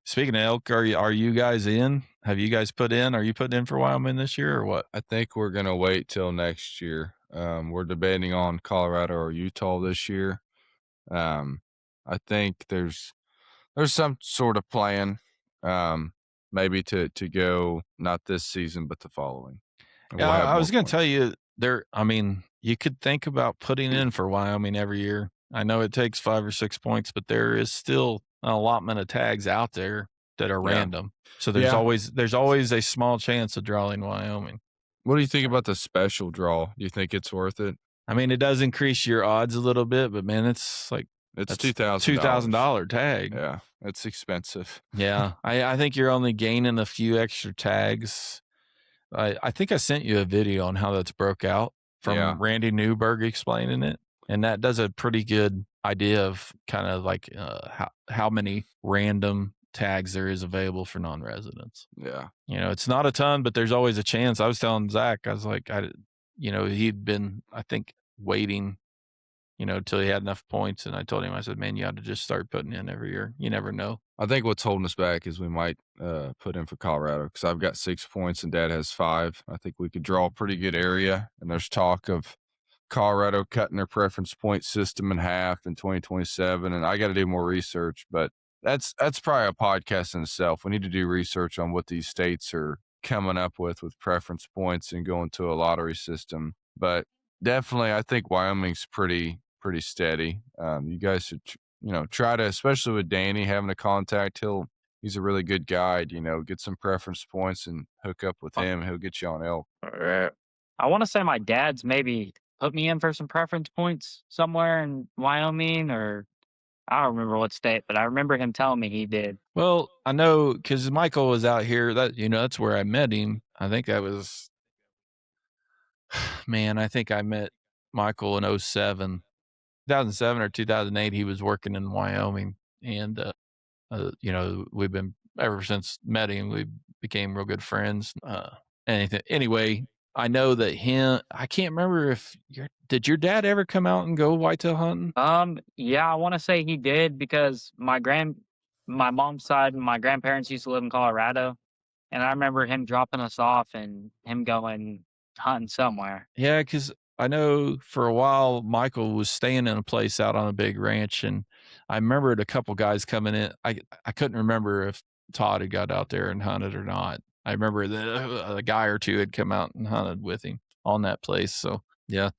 [SPEAKER 2] Speaking of elk, are you guys in? Have you guys put in? Are you putting in for Wyoming this year or what?
[SPEAKER 1] I think we're gonna wait till next year. We're debating on Colorado or Utah this year. I think there's some sort of plan, maybe to go not this season but the following.
[SPEAKER 2] Yeah, I was going to tell you you could think about putting in for Wyoming every year. I know it takes 5 or 6 points, but there is still an allotment of tags out there that are random. So there's always a small chance of drawing Wyoming.
[SPEAKER 1] What do you think about the special draw? Do you think it's worth it?
[SPEAKER 2] I mean, it does increase your odds a little bit, but man, it's like
[SPEAKER 1] it's
[SPEAKER 2] $2,000 tag.
[SPEAKER 1] Yeah, it's expensive.
[SPEAKER 2] Yeah, I think you're only gaining a few extra tags. I think I sent you a video on how that's broke out from Randy Newberg explaining it. And that does a pretty good idea of kind of like how many random tags there is available for non-residents.
[SPEAKER 1] Yeah.
[SPEAKER 2] It's not a ton, but there's always a chance. I was telling Zach, I was like, he'd been, I think, waiting, till he had enough points. And I told him, I said, man, you ought to just start putting in every year. You never know.
[SPEAKER 1] I think what's holding us back is we might put in for Colorado because I've got 6 points and Dad has 5. I think we could draw a pretty good area. And there's talk of Colorado cutting their preference point system in half in 2027. And I got to do more research, but that's probably a podcast in itself. We need to do research on what these states are coming up with preference points and going to a lottery system. But definitely, I think Wyoming's pretty steady. You guys should, try to, especially with Danny having a contact. He's a really good guide. Get some preference points and hook up with him. He'll get you on elk.
[SPEAKER 3] All right. I want to say my dad's maybe put me in for some preference points somewhere in Wyoming, or I don't remember what state, but I remember him telling me he did.
[SPEAKER 2] Well, I know because Michael was out here. That's where I met him. I think I was, man. I think I met Michael in 2007 or 2008. He was working in Wyoming, and we've been ever since met him. We became real good friends. Anyway. I know that I can't remember did your dad ever come out and go whitetail hunting?
[SPEAKER 3] Yeah, I want to say he did because my mom's side and my grandparents used to live in Colorado, and I remember him dropping us off and him going hunting somewhere.
[SPEAKER 2] Yeah, because I know for a while Michael was staying in a place out on a big ranch, and I remembered a couple guys coming in. I couldn't remember if Todd had got out there and hunted or not. I remember that a guy or two had come out and hunted with him on that place. So yeah,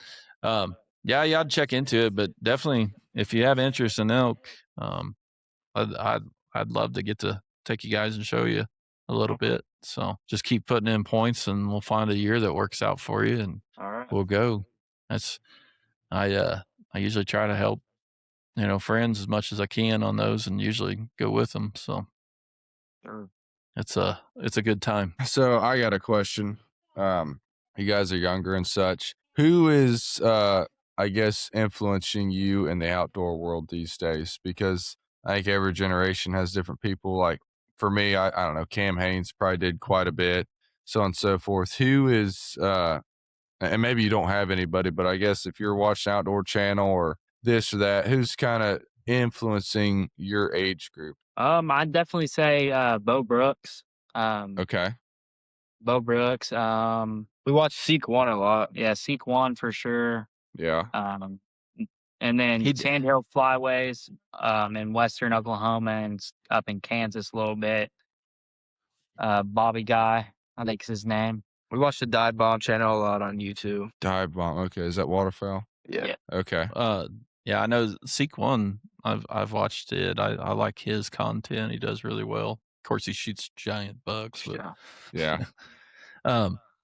[SPEAKER 2] I'd check into it, but definitely if you have interest in elk, I'd love to get to take you guys and show you a little bit. So just keep putting in points, and we'll find a year that works out for you, and we'll go. I usually try to help, friends as much as I can on those, and usually go with them. So.
[SPEAKER 3] Sure.
[SPEAKER 2] It's a good time.
[SPEAKER 1] So I got a question. You guys are younger and such. Who is, I guess, influencing you in the outdoor world these days? Because I think every generation has different people. Like for me, I don't know, Cam Haynes probably did quite a bit, so on and so forth. Who is, and maybe you don't have anybody, but I guess if you're watching Outdoor Channel or this or that, who's kind of influencing your age group?
[SPEAKER 3] I'd definitely say Bo Brooks.
[SPEAKER 1] Okay.
[SPEAKER 3] Bo Brooks.
[SPEAKER 4] We watch Seek One a lot.
[SPEAKER 3] Yeah, Seek One for sure.
[SPEAKER 1] Yeah.
[SPEAKER 3] And then Sandhill Flyways in western Oklahoma and up in Kansas a little bit. Bobby Guy, I think is his name.
[SPEAKER 4] We watch the Dive Bomb channel a lot on YouTube.
[SPEAKER 1] Dive Bomb. Okay. Is that Waterfowl?
[SPEAKER 4] Yeah.
[SPEAKER 1] Okay.
[SPEAKER 2] Yeah, I know Seek One. I've watched it. I like his content. He does really well. Of course, he shoots giant bucks, but
[SPEAKER 1] Yeah.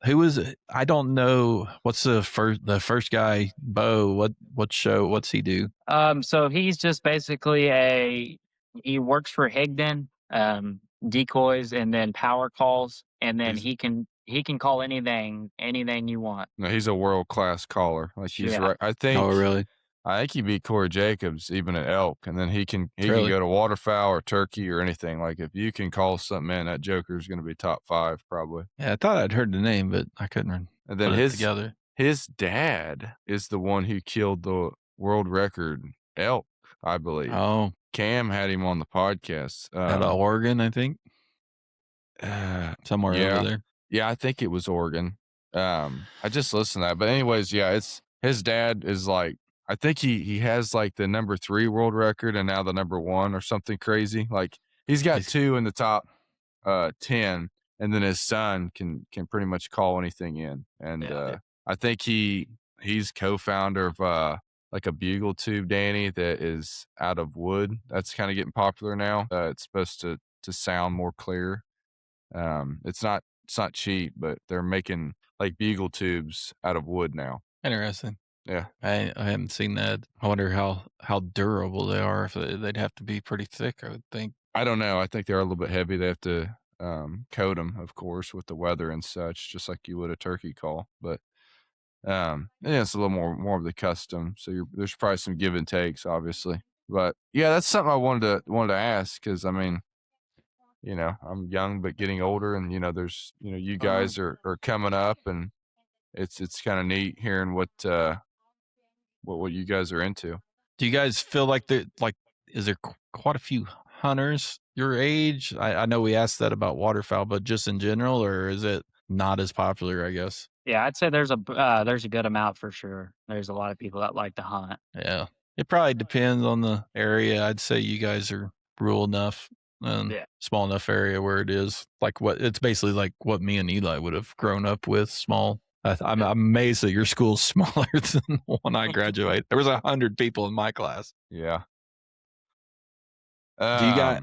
[SPEAKER 2] who was it? I don't know. What's the first guy? Bo. What show? What's he do?
[SPEAKER 3] So he's just basically he works for Higdon, decoys and then power calls, and then he can call anything you want.
[SPEAKER 1] No, he's a world-class caller. Like, he's
[SPEAKER 3] Yeah.
[SPEAKER 1] right. I
[SPEAKER 2] Oh,
[SPEAKER 1] think
[SPEAKER 2] really?
[SPEAKER 1] he beat Corey Jacobs even at elk, and then he can
[SPEAKER 2] Really?
[SPEAKER 1] go to waterfowl or turkey or anything. Like, if you can call something in, that joker's going to be top 5 probably.
[SPEAKER 2] Yeah, I thought I'd heard the name, but I couldn't
[SPEAKER 1] And then
[SPEAKER 2] put it together.
[SPEAKER 1] his dad is the one who killed the world record elk, I believe.
[SPEAKER 2] Oh,
[SPEAKER 1] Cam had him on the podcast.
[SPEAKER 2] out of Oregon, I think. Somewhere
[SPEAKER 1] yeah.
[SPEAKER 2] over there.
[SPEAKER 1] Yeah, I think it was Oregon. I just listened to that. But anyways, yeah, it's his dad is like, I think he has like the number 3 world record and now the number 1 or something crazy. Like, he's got 2 in the top 10, and then his son can pretty much call anything in. And I think he's co-founder of like a bugle tube, Danny, that is out of wood. That's kind of getting popular now. It's supposed to sound more clear. It's not cheap, but they're making like bugle tubes out of wood now.
[SPEAKER 2] Interesting.
[SPEAKER 1] Yeah.
[SPEAKER 2] I haven't seen that. I wonder how durable they are. If they'd have to be pretty thick, I would think.
[SPEAKER 1] I don't know. I think they're a little bit heavy. They have to coat them, of course, with the weather and such, just like you would a turkey call. But yeah, it's a little more of the custom. So there's probably some give and takes, obviously. But yeah, that's something I wanted to ask, because I mean, you know, I'm young but getting older, and you know, there's, you know, you guys are coming up, and it's kind of neat hearing what you guys are into.
[SPEAKER 2] Do you guys feel like is there quite a few hunters your age? I know we asked that about waterfowl, but just in general, or is it not as popular, I guess?
[SPEAKER 3] Yeah, I'd say there's a good amount for sure. There's a lot of people that like to hunt.
[SPEAKER 2] Yeah. It probably depends on the area. I'd say you guys are rural enough and small enough area where it is like it's basically like what me and Eli would have grown up with, small. I'm amazed that your school's smaller than the one I graduated. There was 100 people in my class.
[SPEAKER 1] Yeah.
[SPEAKER 2] Do you guys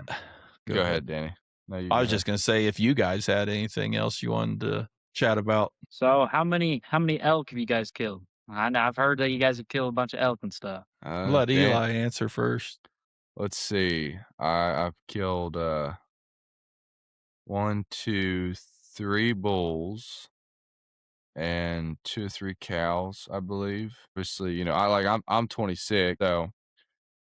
[SPEAKER 1] go ahead, Danny? No,
[SPEAKER 2] I was just going to say, if you guys had anything else you wanted to chat about.
[SPEAKER 3] So how many elk have you guys killed? I've heard that you guys have killed a bunch of elk and stuff.
[SPEAKER 2] Let Eli answer first.
[SPEAKER 1] Let's see. I've killed 1, 2, 3 bulls and 2 or 3 cows, I believe. Obviously, you know, I'm 26, so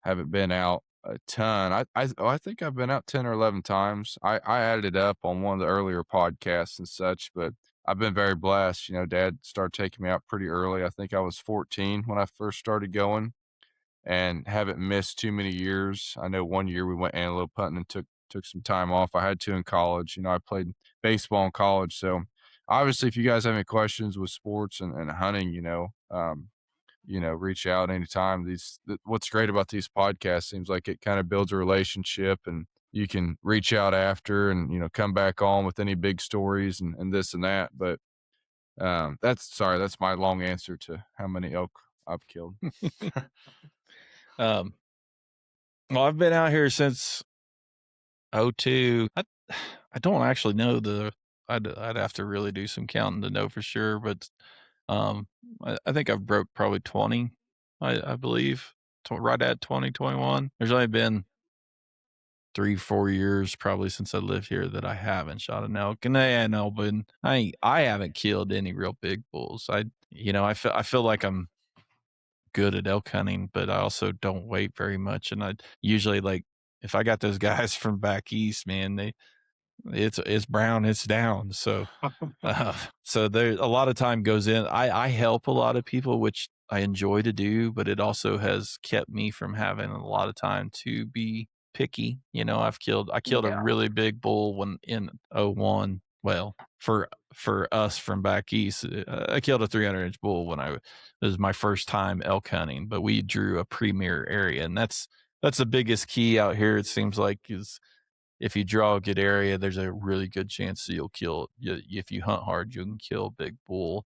[SPEAKER 1] haven't been out a ton. I think I've been out 10 or 11 times. I added it up on one of the earlier podcasts and such, but I've been very blessed. You know, Dad started taking me out pretty early. I think I was 14 when I first started going, and haven't missed too many years. I know one year we went antelope hunting and took some time off. I had to in college. You know, I played baseball in college. So obviously, if you guys have any questions with sports and hunting, you know, reach out anytime. What's great about these podcasts seems like it kind of builds a relationship, and you can reach out after and, you know, come back on with any big stories and this and that. But that's my long answer to how many elk I've killed.
[SPEAKER 2] Well, I've been out here since 2002. I don't actually know I'd have to really do some counting to know for sure, but I think I've broke probably 20, I believe, right at 2021. There's only been 3-4 years probably since I lived here that I haven't shot an elk, and I haven't killed any real big bulls. I feel like I'm good at elk hunting, but I also don't wait very much. And I usually, like, if I got those guys from back east, man, it's brown, it's down. So, so there a lot of time goes in. I help a lot of people, which I enjoy to do, but it also has kept me from having a lot of time to be picky. You know, I killed a really big bull when in 01. Well, for us from back east, I killed a 300-inch bull when it was my first time elk hunting, but we drew a premier area, and that's the biggest key out here. It seems like is if you draw a good area, there's a really good chance that you'll kill. If you hunt hard, you can kill a big bull.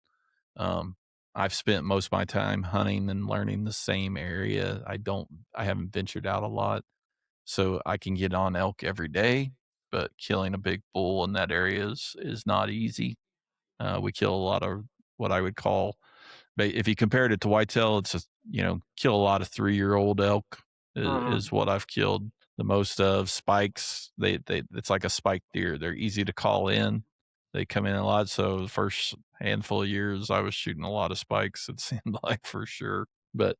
[SPEAKER 2] I've spent most of my time hunting and learning the same area. I don't I haven't ventured out a lot, so I can get on elk every day, but killing a big bull in that area is not easy. We kill a lot of what I would call, if you compared it to whitetail, it's just, kill a lot of 3-year-old elk is what I've killed the most of. Spikes, it's like a spiked deer. They're easy to call in. They come in a lot. So the first handful of years, I was shooting a lot of spikes, it seemed like, for sure. But,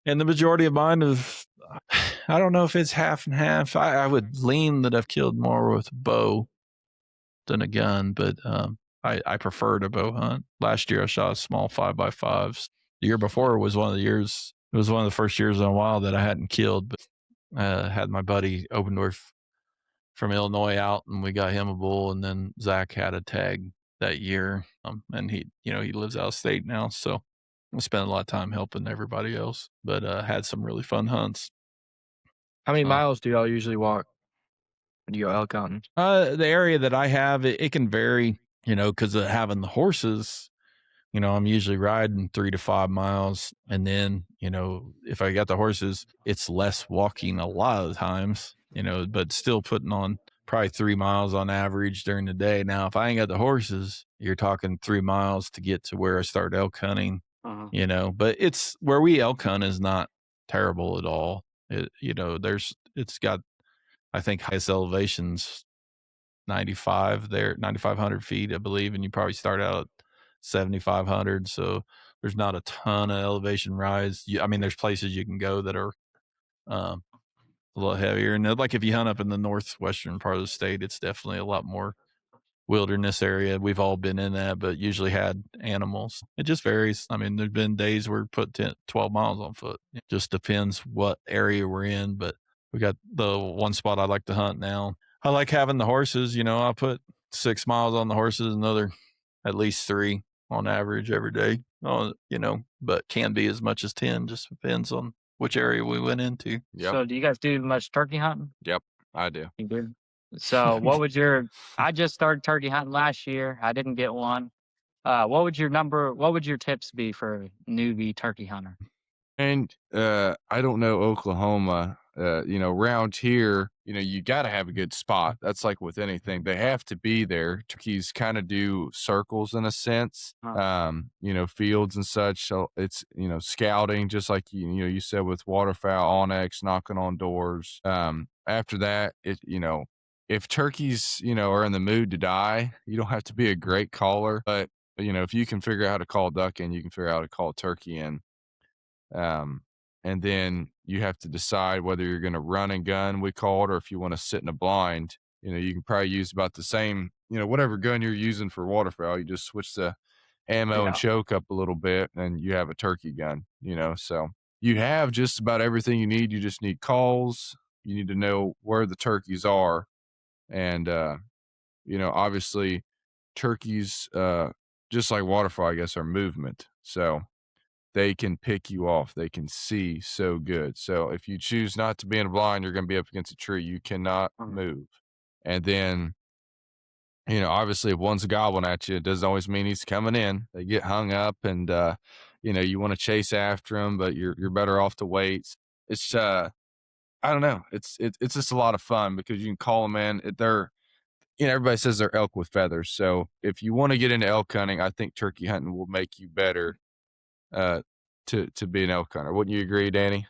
[SPEAKER 2] and the majority of mine I don't know if it's half and half. I would lean that I've killed more with a bow than a gun, but I prefer to bow hunt. Last year I shot a small 5x5s. The year before was one of the first years in a while that I hadn't killed, but had my buddy Obendorf from Illinois out, and we got him a bull, and then Zach had a tag that year, and he lives out of state now, so I spent a lot of time helping everybody else, but had some really fun hunts.
[SPEAKER 4] How many miles do y'all usually walk when you go elk hunting?
[SPEAKER 2] The area that I have, it can vary, because of having the horses. I'm usually riding 3 to 5 miles. And then, if I got the horses, it's less walking a lot of the times, but still putting on probably 3 miles on average during the day. Now, if I ain't got the horses, you're talking 3 miles to get to where I start elk hunting, but it's where we elk hunt is not terrible at all. It's got, I think, highest elevations 9,500 feet, I believe. And you probably start out at 7,500. So there's not a ton of elevation rise. There's places you can go that are a little heavier. And like if you hunt up in the northwestern part of the state, it's definitely a lot more wilderness area. We've all been in that, but usually had animals. It just varies. There's been days where we put 10, 12 miles on foot. It just depends what area we're in. But we got the one spot I like to hunt now. I like having the horses. I put 6 miles on the horses, another at least 3 on average every day. But can be as much as 10. Just depends on which area we went into.
[SPEAKER 1] Yep.
[SPEAKER 3] So do you guys do much turkey hunting?
[SPEAKER 1] Yep, I do.
[SPEAKER 3] You do? So I just started turkey hunting last year. I didn't get one. What would your tips be for a newbie turkey hunter?
[SPEAKER 1] And I don't know Oklahoma. Around here, you got to have a good spot. That's like with anything; they have to be there. Turkeys kind of do circles in a sense, fields and such. So it's scouting, just like you said with waterfowl, onyx, knocking on doors. After that, if turkeys are in the mood to die, you don't have to be a great caller, but if you can figure out how to call a duck in, you can figure out how to call a turkey in. And then you have to decide whether you're going to run and gun, we call it, or if you want to sit in a blind. You can probably use about the same, whatever gun you're using for waterfowl. You just switch the ammo and choke up a little bit, and you have a turkey gun. So you have just about everything you need. You just need calls. You need to know where the turkeys are, and obviously, turkeys, just like waterfowl, I guess, are movement. So they can pick you off. They can see so good. So if you choose not to be in a blind, you're going to be up against a tree. You cannot move. And then, obviously if one's gobbling at you, it doesn't always mean he's coming in. They get hung up and, you want to chase after them, but you're better off to wait. It's, I don't know. It's just a lot of fun because you can call them in. Everybody says they're elk with feathers. So if you want to get into elk hunting, I think turkey hunting will make you better to be an elk hunter. Wouldn't you agree, Danny?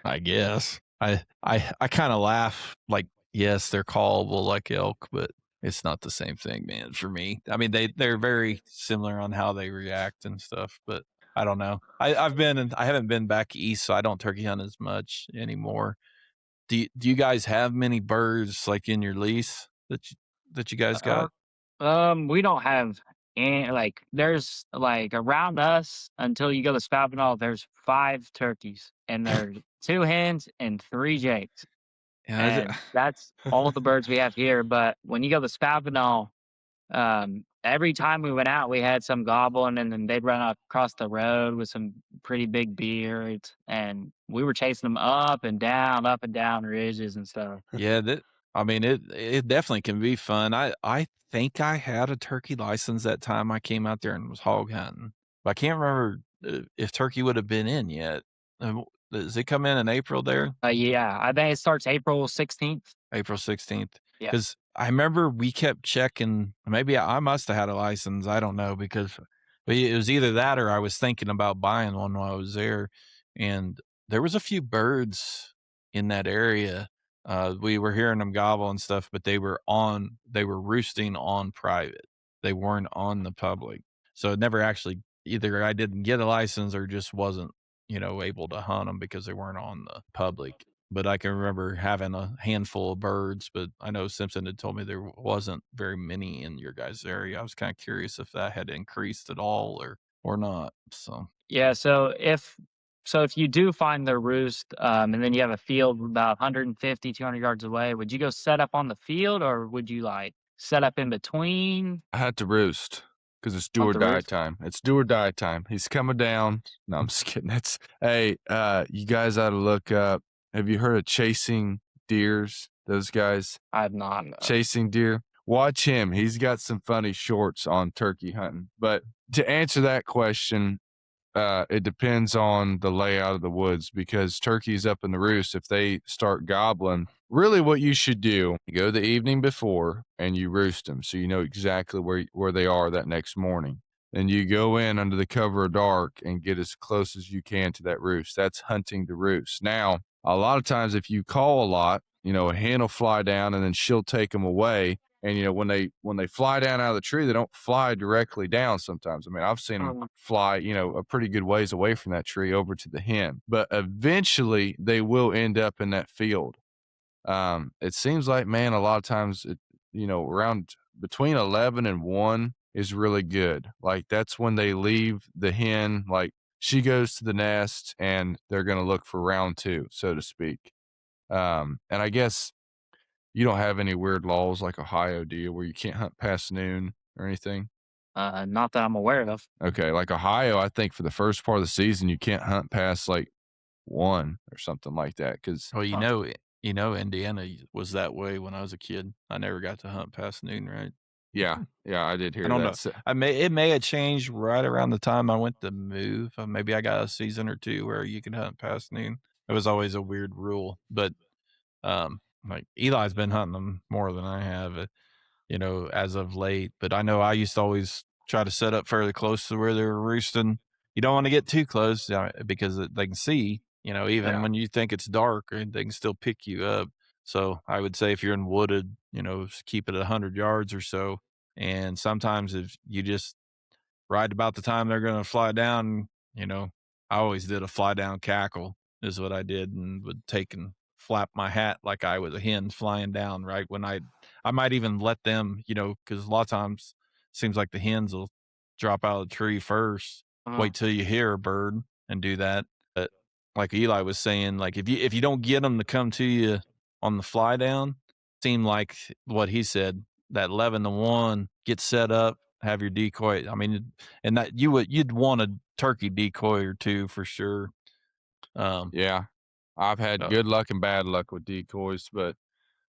[SPEAKER 2] I guess. I kind of laugh, like, yes, they're callable like elk, but it's not the same thing, man, for me. They're very similar on how they react and stuff, but I don't know. I haven't been back east, so I don't turkey hunt as much anymore. Do you guys have many birds like in your lease that you guys got?
[SPEAKER 3] We don't have any, there's around us until you go to Spavinaw, there's 5 turkeys and there's 2 hens and 3 jakes.
[SPEAKER 2] Yeah,
[SPEAKER 3] And that's all the birds we have here. But when you go to Spavinaw, every time we went out, we had some gobbling, and then they'd run across the road with some pretty big beards, and we were chasing them up and down ridges and stuff.
[SPEAKER 2] Yeah, it definitely can be fun. I think I had a turkey license that time I came out there and was hog hunting, but I can't remember if turkey would have been in yet. Does it come in April there?
[SPEAKER 3] Yeah, I think it starts April 16th.
[SPEAKER 2] April 16th.
[SPEAKER 3] Yeah.
[SPEAKER 2] Because I remember we kept checking. Maybe I must have had a license. I don't know because but it was either that or I was thinking about buying one while I was there. And there was a few birds in that area. We were hearing them gobble and stuff, but they were roosting on private. They weren't on the public. So it never actually either I didn't get a license or just wasn't, able to hunt them because they weren't on the public. But I can remember having a handful of birds, but I know Simpson had told me there wasn't very many in your guys' area. I was kind of curious if that had increased at all or not. So
[SPEAKER 3] Yeah, so if you do find their roost, and then you have a field about 150, 200 yards away, would you go set up on the field or would you like set up in between?
[SPEAKER 1] I had to roost because it's do
[SPEAKER 3] On
[SPEAKER 1] or
[SPEAKER 3] the
[SPEAKER 1] die
[SPEAKER 3] roof?
[SPEAKER 1] time. It's do or die time. He's coming down. No, I'm just kidding. Hey, you guys ought to look up. Have you heard of chasing deers? Those guys
[SPEAKER 3] I have not.
[SPEAKER 1] chasing deer. Watch him. He's got some funny shorts on turkey hunting. But to answer that question, it depends on the layout of the woods because turkeys up in the roost, if they start gobbling, really what you should do, you go the evening before and you roost them so you know exactly where they are that next morning. Then you go in under the cover of dark and get as close as you can to that roost. That's hunting the roost. Now, a lot of times if you call a lot, a hen will fly down and then she'll take them away. And when they fly down out of the tree, they don't fly directly down sometimes. I mean, I've seen them fly, a pretty good ways away from that tree over to the hen. But eventually they will end up in that field. It seems like, man, a lot of times around between 11 and 1 is really good. Like that's when they leave the hen, like she goes to the nest and they're going to look for round 2, so to speak. And I guess you don't have any weird laws like Ohio, do you, where you can't hunt past noon or anything?
[SPEAKER 3] Not that I'm aware of.
[SPEAKER 1] Okay, like Ohio, I think for the first part of the season, you can't hunt past like 1 or something like that. Because
[SPEAKER 2] well, Indiana was that way when I was a kid. I never got to hunt past noon, right?
[SPEAKER 1] yeah, I did
[SPEAKER 2] I
[SPEAKER 1] hear
[SPEAKER 2] don't
[SPEAKER 1] that.
[SPEAKER 2] know.
[SPEAKER 1] So,
[SPEAKER 2] It may have changed right around the time I went to move. Maybe I got a season or 2 where you can hunt past noon. It was always a weird rule, but like Eli's been hunting them more than I have, as of late. But I know I used to always try to set up fairly close to where they were roosting. You don't want to get too close because they can see, even
[SPEAKER 1] Yeah.
[SPEAKER 2] when you think it's dark, they can still pick you up. So I would say if you're in wooded, keep it 100 yards or so. And sometimes if you just right about the time they're going to fly down, I always did a fly down cackle is what I did and would take and flap my hat like I was a hen flying down right when I might even let them, because a lot of times it seems like the hens will drop out of the tree first, wait till you hear a bird and do that. But like Eli was saying, like if you don't get them to come to you on the fly down, seemed like what he said, that 11 to 1, get set up, have your decoy. I mean, and that you'd want a turkey decoy or 2 for sure.
[SPEAKER 1] Yeah, I've had good luck and bad luck with decoys, but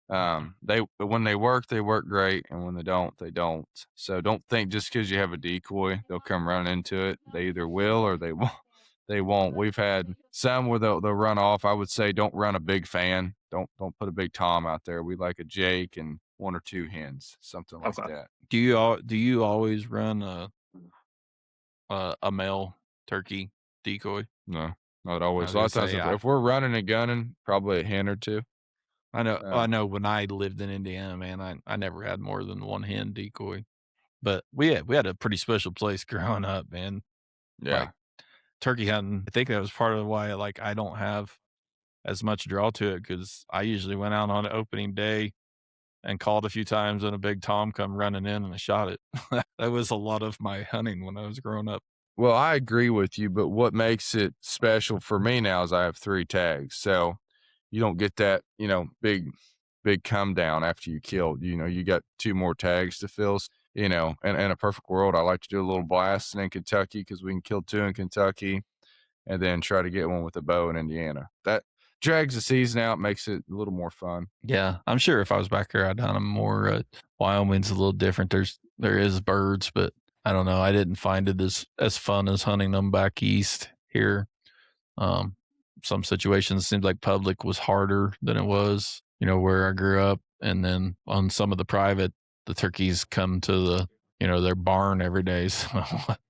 [SPEAKER 1] when they work great, and when they don't, they don't. So don't think just because you have a decoy, they'll come running into it. They either will or they won't. They won't. We've had some where they'll run off. I would say don't run a big fan. Don't put a big tom out there. We like a Jake and 1 or 2 hens, something like that.
[SPEAKER 2] Do you always run a male turkey decoy?
[SPEAKER 1] No, not always. A
[SPEAKER 2] I
[SPEAKER 1] lot
[SPEAKER 2] was
[SPEAKER 1] of times,
[SPEAKER 2] gonna say,
[SPEAKER 1] if we're running and gunning, probably a hen or 2.
[SPEAKER 2] I know when I lived in Indiana, man, I never had more than 1 hen decoy. But we had a pretty special place growing up, man.
[SPEAKER 1] Yeah.
[SPEAKER 2] Like turkey hunting, I think that was part of why like I don't have as much draw to it because I usually went out on opening day and called a few times and a big tom come running in and I shot it. That was a lot of my hunting when I was growing up.
[SPEAKER 1] Well, I agree with you, but what makes it special for me now is I have 3 tags. So you don't get that, big come down after you killed. You got 2 more tags to fill. And in a perfect world, I like to do a little blasting in Kentucky because we can kill 2 in Kentucky and then try to get one with a bow in Indiana. That drags the season out, makes it a little more fun.
[SPEAKER 2] Yeah, I'm sure if I was back there, I'd hunt them more. Wyoming's a little different. There is birds, but I don't know. I didn't find it as fun as hunting them back east here. some situations it seemed like public was harder than it was, where I grew up. And then on some of the private, the turkeys come to the, their barn every day. So,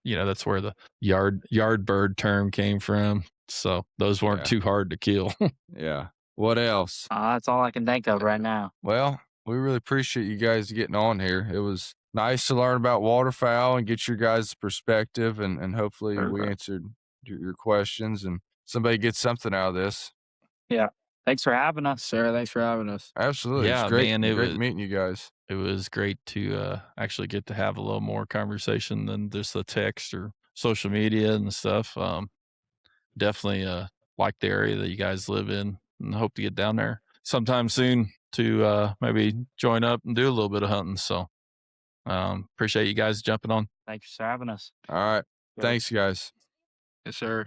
[SPEAKER 2] that's where the yard bird term came from. So those weren't too hard to kill.
[SPEAKER 1] Yeah. What else?
[SPEAKER 3] That's all I can think of right now.
[SPEAKER 1] Well, we really appreciate you guys getting on here. It was nice to learn about waterfowl and get your guys' perspective, and hopefully we answered your questions and somebody gets something out of this.
[SPEAKER 3] Yeah. Thanks for having us.
[SPEAKER 4] Sir, thanks for having us.
[SPEAKER 1] Absolutely.
[SPEAKER 2] Yeah,
[SPEAKER 1] It's great,
[SPEAKER 2] man,
[SPEAKER 1] great meeting you guys.
[SPEAKER 2] It was great to actually get to have a little more conversation than just the text or social media and stuff. Definitely like the area that you guys live in, and hope to get down there sometime soon to maybe join up and do a little bit of hunting. So appreciate you guys jumping on.
[SPEAKER 3] Thanks for having us.
[SPEAKER 1] All right. Thanks, guys.
[SPEAKER 4] Yes, sir.